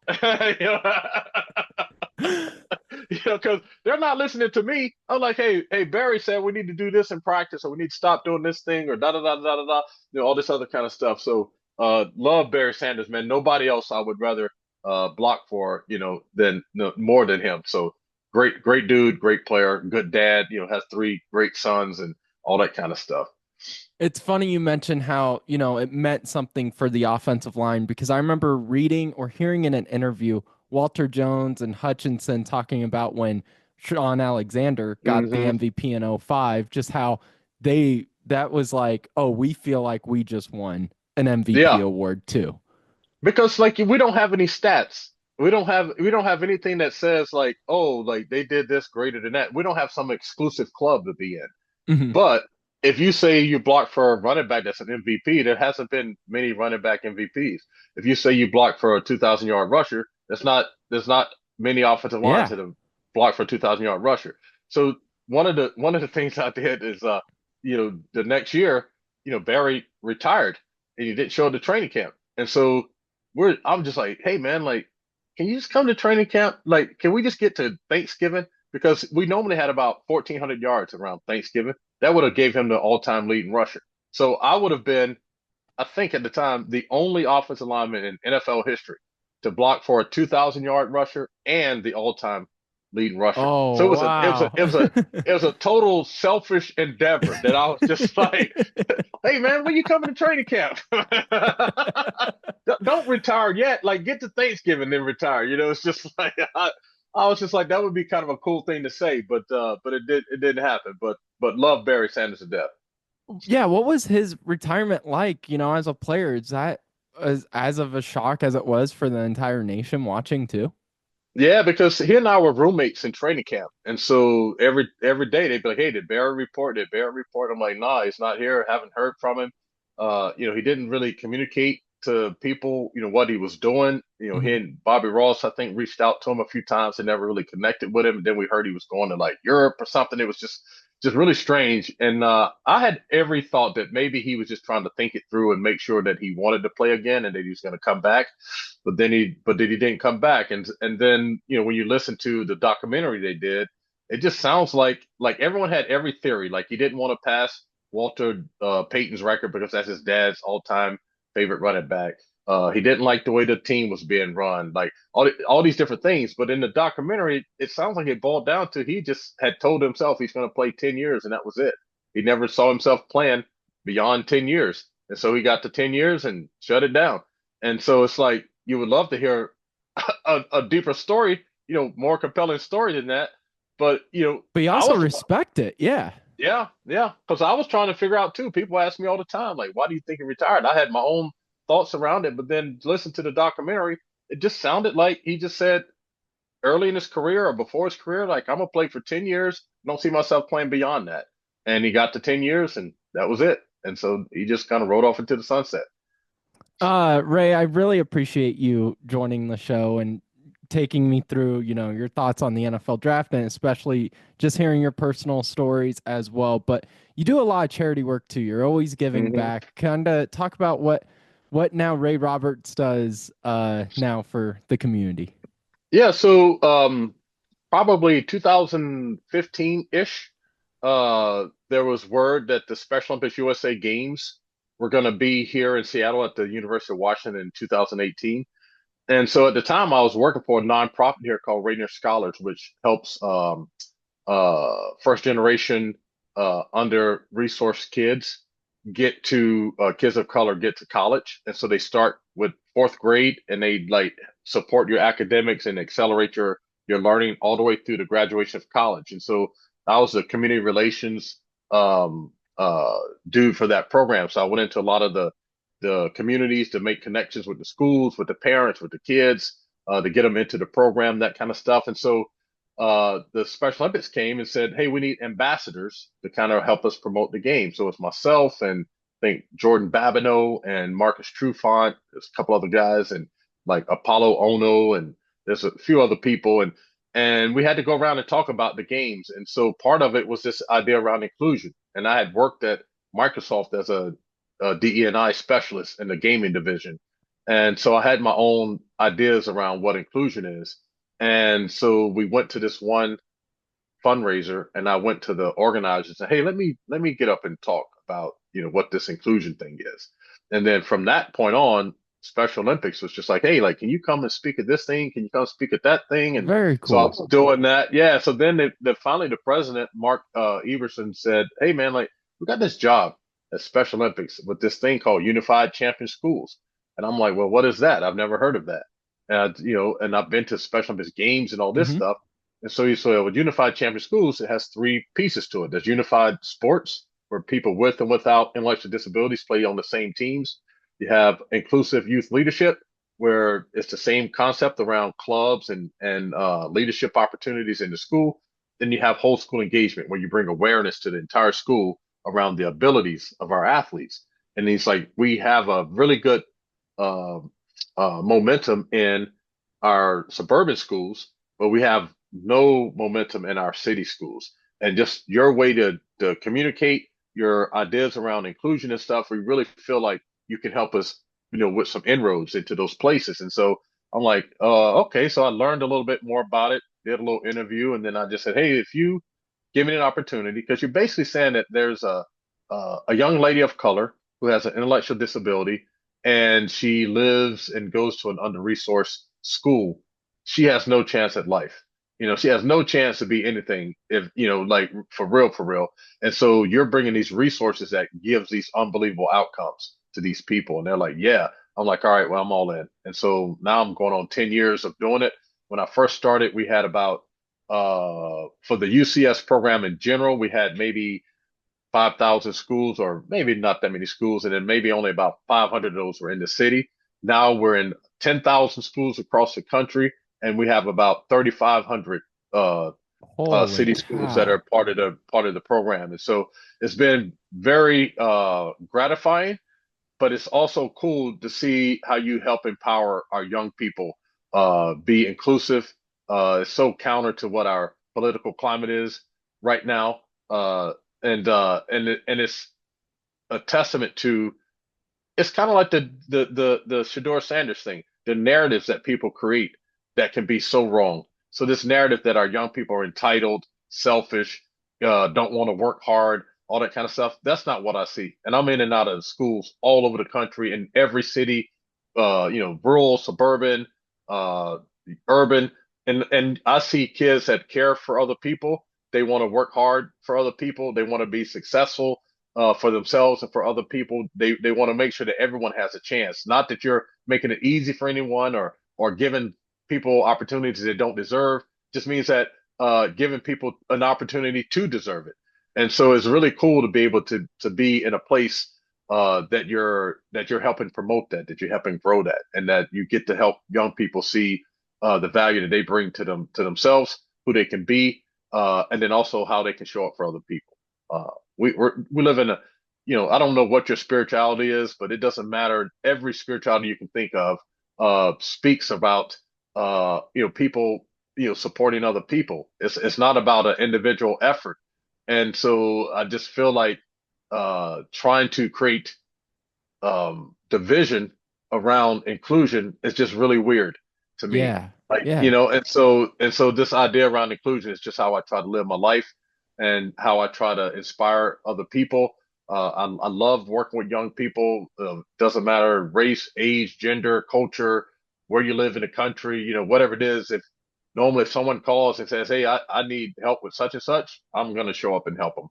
because they're not listening to me. I'm like, hey, Barry said we need to do this in practice, or we need to stop doing this thing, or da da da da da da, all this other kind of stuff. So, love Barry Sanders, man. Nobody else I would rather block for, than no, more than him. So great dude, great player, good dad. Has three great sons and all that kind of stuff.
It's funny you mentioned how, it meant something for the offensive line because I remember reading or hearing in an interview Walter Jones and Hutchinson talking about when Sean Alexander got the
Hmm.
MVP in '05, just how that was like, oh, we feel like we just won an MVP
Yeah,
award too.
because like we don't have any stats. We don't have anything that says like, oh, like they did this greater than that. We don't have some exclusive club to be in.
Hmm.
But if you say you block for a running back that's an MVP, there hasn't been many running back MVPs. If you say you block for a 2,000 yard rusher, there's not many offensive lines
Yeah.
that have blocked for a 2,000 yard rusher. So one of the things I did is the next year, Barry retired and he didn't show up to training camp. And so I'm just like, hey man, like, can you just come to training camp? Like, can we just get to Thanksgiving? Because we normally had about 1,400 yards around Thanksgiving. That would have gave him the all-time leading rusher. So I would have been, I think at the time, the only offensive lineman in NFL history to block for a 2,000 yard rusher and the all-time leading rusher. So it
Oh,
was a it was a
wow.
it was a it was a total selfish endeavor that I was just like, hey man, when you coming to training camp? Don't retire yet. Like get to Thanksgiving then retire. It's just like I was just like that would be kind of a cool thing to say, but it didn't happen. But love Barry Sanders to death.
Yeah, what was his retirement like, as a player? Is that as of a shock as it was for the entire nation watching too?
Yeah, because he and I were roommates in training camp, and so every day they'd be like, "Hey, did Barry report? Did Barry report?" I'm like, "Nah, he's not here. Haven't heard from him. He didn't really communicate to people, what he was doing. He
Mhm.
and Bobby Ross, I think, reached out to him a few times and never really connected with him. And then we heard he was going to like Europe or something. It was just really strange. And I had every thought that maybe he was just trying to think it through and make sure that he wanted to play again and that he was going to come back. But then he didn't come back. And then when you listen to the documentary they did, it just sounds like everyone had every theory. Like he didn't want to pass Walter Payton's record because that's his dad's all-time favorite running back. He didn't like the way the team was being run, like all these different things. But in the documentary, it sounds like it boiled down to he just had told himself he's going to play 10 years and that was it. He never saw himself playing beyond 10 years. And so he got to 10 years and shut it down. And so it's like you would love to hear a deeper story, more compelling story than that. But,
But you
I
also
was
respect it. Yeah.
yeah, yeah. Because I was trying to figure out too. People ask me all the time, like, why do you think he retired? I had my own thoughts around it, but then listen to the documentary, it just sounded like he just said early in his career or before his career, like, I'm gonna play for 10 years. Don't see myself playing beyond that. And he got to 10 years and that was it. And so he just kind of rode off into the sunset.
Ray, I really appreciate you joining the show and taking me through, your thoughts on the NFL draft and especially just hearing your personal stories as well. But you do a lot of charity work too. You're always giving
Hmm.
back. Kind of talk about what now Ray Roberts does now for the community.
Yeah, so probably 2015-ish, there was word that the Special Olympics USA Games were going to be here in Seattle at the University of Washington in 2018. And so at the time, I was working for a nonprofit here called Rainier Scholars, which helps first generation under resourced kids get to kids of color get to college. And so they start with fourth grade and they like support your academics and accelerate your learning all the way through the graduation of college. And so I was the community relations um, uh, dude for that program. So I went into a lot of the communities to make connections with the schools, with the parents, with the kids, to get them into the program, that kind of stuff. And so the Special Olympics came and said, "Hey, we need ambassadors to kind of help us promote the game." So it's myself and I think Jordan Babineau and Marcus Trufant. There's a couple other guys and like Apollo Ono and there's a few other people and we had to go around and talk about the games. And so part of it was this idea around inclusion. And I had worked at Microsoft as a DE&I specialist in the gaming division. And so I had my own ideas around what inclusion is. And so we went to this one fundraiser and I went to the organizers and said, "Hey, let me get up and talk about, what this inclusion thing is." And then from that point on, Special Olympics was just like, "Hey, like, can you come and speak at this thing? Can you come speak at that thing?" And
Very
so I
cool.
was doing that. Yeah. So then finally the president, Mark Everson, said, "Hey man, like we got this job at Special Olympics with this thing called Unified Champion Schools." And I'm like, "Well, what is that? I've never heard of that." And and I've been to Special Olympics games and all this
Hmm.
stuff. And so you say with Unified Champion Schools, it has three pieces to it. There's unified sports, where people with and without intellectual disabilities play on the same teams. You have inclusive youth leadership, where it's the same concept around clubs and leadership opportunities in the school. Then you have whole school engagement, where you bring awareness to the entire school around the abilities of our athletes. And it's like we have a really good uh, momentum in our suburban schools, but we have no momentum in our city schools. And just your way to communicate your ideas around inclusion and stuff, we really feel like you can help us, with some inroads into those places. And so I'm like, okay. So I learned a little bit more about it, did a little interview, and then I just said, "Hey, if you give me an opportunity," because you're basically saying that there's a young lady of color who has an intellectual disability and she lives and goes to an under-resourced school, she has no chance at life. She has no chance to be anything if, like for real. And so you're bringing these resources that gives these unbelievable outcomes to these people. And they're like, yeah. I'm like, all right, well, I'm all in. And so now I'm going on 10 years of doing it. When I first started, we had about, for the UCS program in general, we had maybe 5,000 schools, or maybe not that many schools, and then maybe only about 500 of those were in the city. Now we're in 10,000 schools across the country, and we have about 3,500 uh,
Holy
city schools that
cow.
are part of the program. And so it's been very gratifying, but it's also cool to see how you help empower our young people, be inclusive. It's so counter to what our political climate is right now, and it's a testament to. It's kind of like the Shador Sanders thing, the narratives that people create that can be so wrong. So this narrative that our young people are entitled, selfish, don't want to work hard, all that kind of stuff. That's not what I see. And I'm in and out of schools all over the country in every city, rural, suburban, uh, urban, and I see kids that care for other people. They want to work hard for other people. They want to be successful for themselves and for other people. They want to make sure that everyone has a chance. Not that you're making it easy for anyone or giving people opportunities they don't deserve. Just means that giving people an opportunity to deserve it. And so it's really cool to be able to be in a place that you're helping promote that you're helping grow that, and that you get to help young people see the value that they bring to themselves, who they can be, and then also how they can show up for other people. We live in a, I don't know what your spirituality is, but it doesn't matter. Every spirituality you can think of speaks about people, supporting other people. It's not about an individual effort. And so I just feel like trying to create division around inclusion is just really weird to me.
Yeah.
Like,
Yeah.
and so this idea around inclusion is just how I try to live my life and how I try to inspire other people. I love working with young people. Doesn't matter race, age, gender, culture, where you live in the country, whatever it is. If someone calls and says, "Hey, I need help with such and such," I'm going to show up and help them.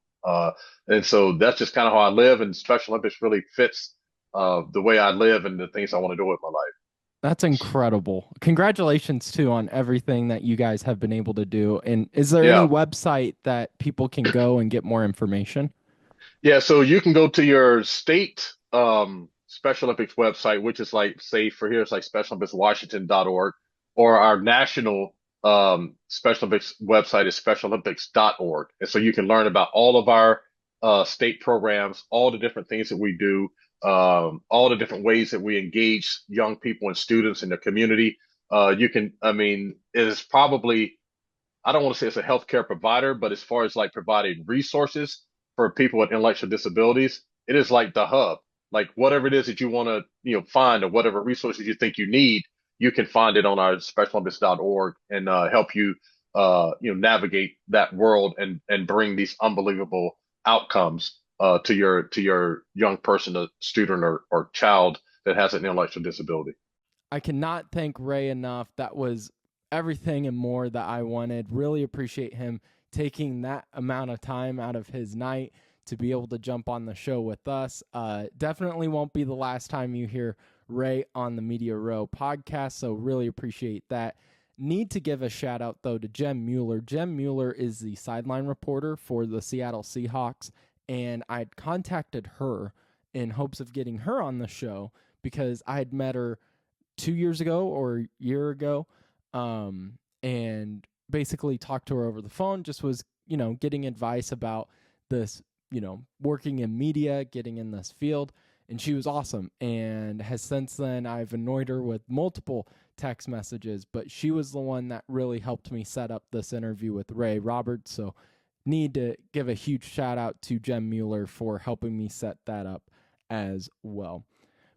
And so that's just kind of how I live. And Special Olympics really fits the way I live and the things I want to do with my life.
That's incredible. Congratulations too on everything that you guys have been able to do. And is there any
Yeah.
website that people can go and get more information?
Yeah. So you can go to your state Special Olympics website, which is like, say, for here, it's like specialolympicswashington.org, or our national Special Olympics website is specialolympics.org. And so you can learn about all of our state programs, all the different things that we do, all the different ways that we engage young people and students in the community. I mean, it is probably, I don't want to say it's a healthcare provider, but as far as like providing resources for people with intellectual disabilities, it is like the hub. Like whatever it is that you want to, find, or whatever resources you think you need, you can find it on our specialolympics.org and help you, navigate that world and bring these unbelievable outcomes to your young person, a student or child that has an intellectual disability.
I cannot thank Ray enough. That was everything and more that I wanted. Really appreciate him taking that amount of time out of his night to be able to jump on the show with us. Definitely won't be the last time you hear Ray on the Media Row podcast, so really appreciate that. Need to give a shout out, though, to Jem Mueller. Jem Mueller is the sideline reporter for the Seattle Seahawks, and I'd contacted her in hopes of getting her on the show because I had met her 2 years ago or a year ago, and basically talked to her over the phone. Just was, getting advice about this, working in media, getting in this field. And she was awesome. And has since then, I've annoyed her with multiple text messages, but she was the one that really helped me set up this interview with Ray Roberts. So, need to give a huge shout out to Jem Mueller for helping me set that up as well.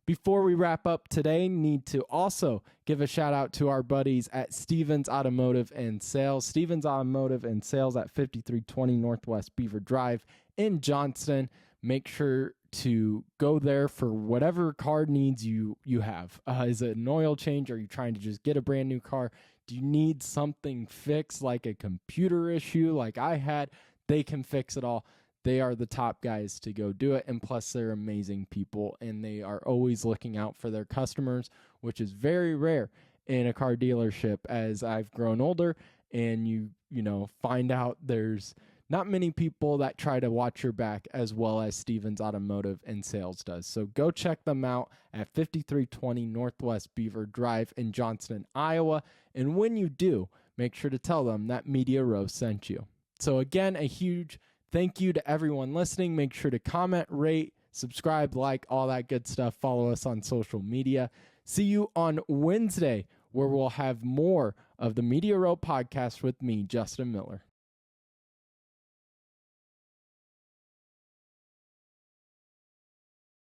Before we wrap up today, need to also give a shout out to our buddies at Stevens Automotive and Sales. Stevens Automotive and Sales at 5320 Northwest Beaver Drive in Johnston. Make sure to go there for whatever car needs you have. Is it an oil change? Are you trying to just get a brand new car? Do you need something fixed like a computer issue like I had? They can fix it all. They are the top guys to go do it. And plus, they're amazing people, and they are always looking out for their customers, which is very rare in a car dealership as I've grown older. And you find out there's not many people that try to watch your back as well as Stevens Automotive and Sales does. So go check them out at 5320 Northwest Beaver Drive in Johnston, Iowa. And when you do, make sure to tell them that Media Row sent you. So again, a huge thank you to everyone listening. Make sure to comment, rate, subscribe, like, all that good stuff. Follow us on social media. See you on Wednesday, where we'll have more of the Media Row podcast with me, Justin Miller.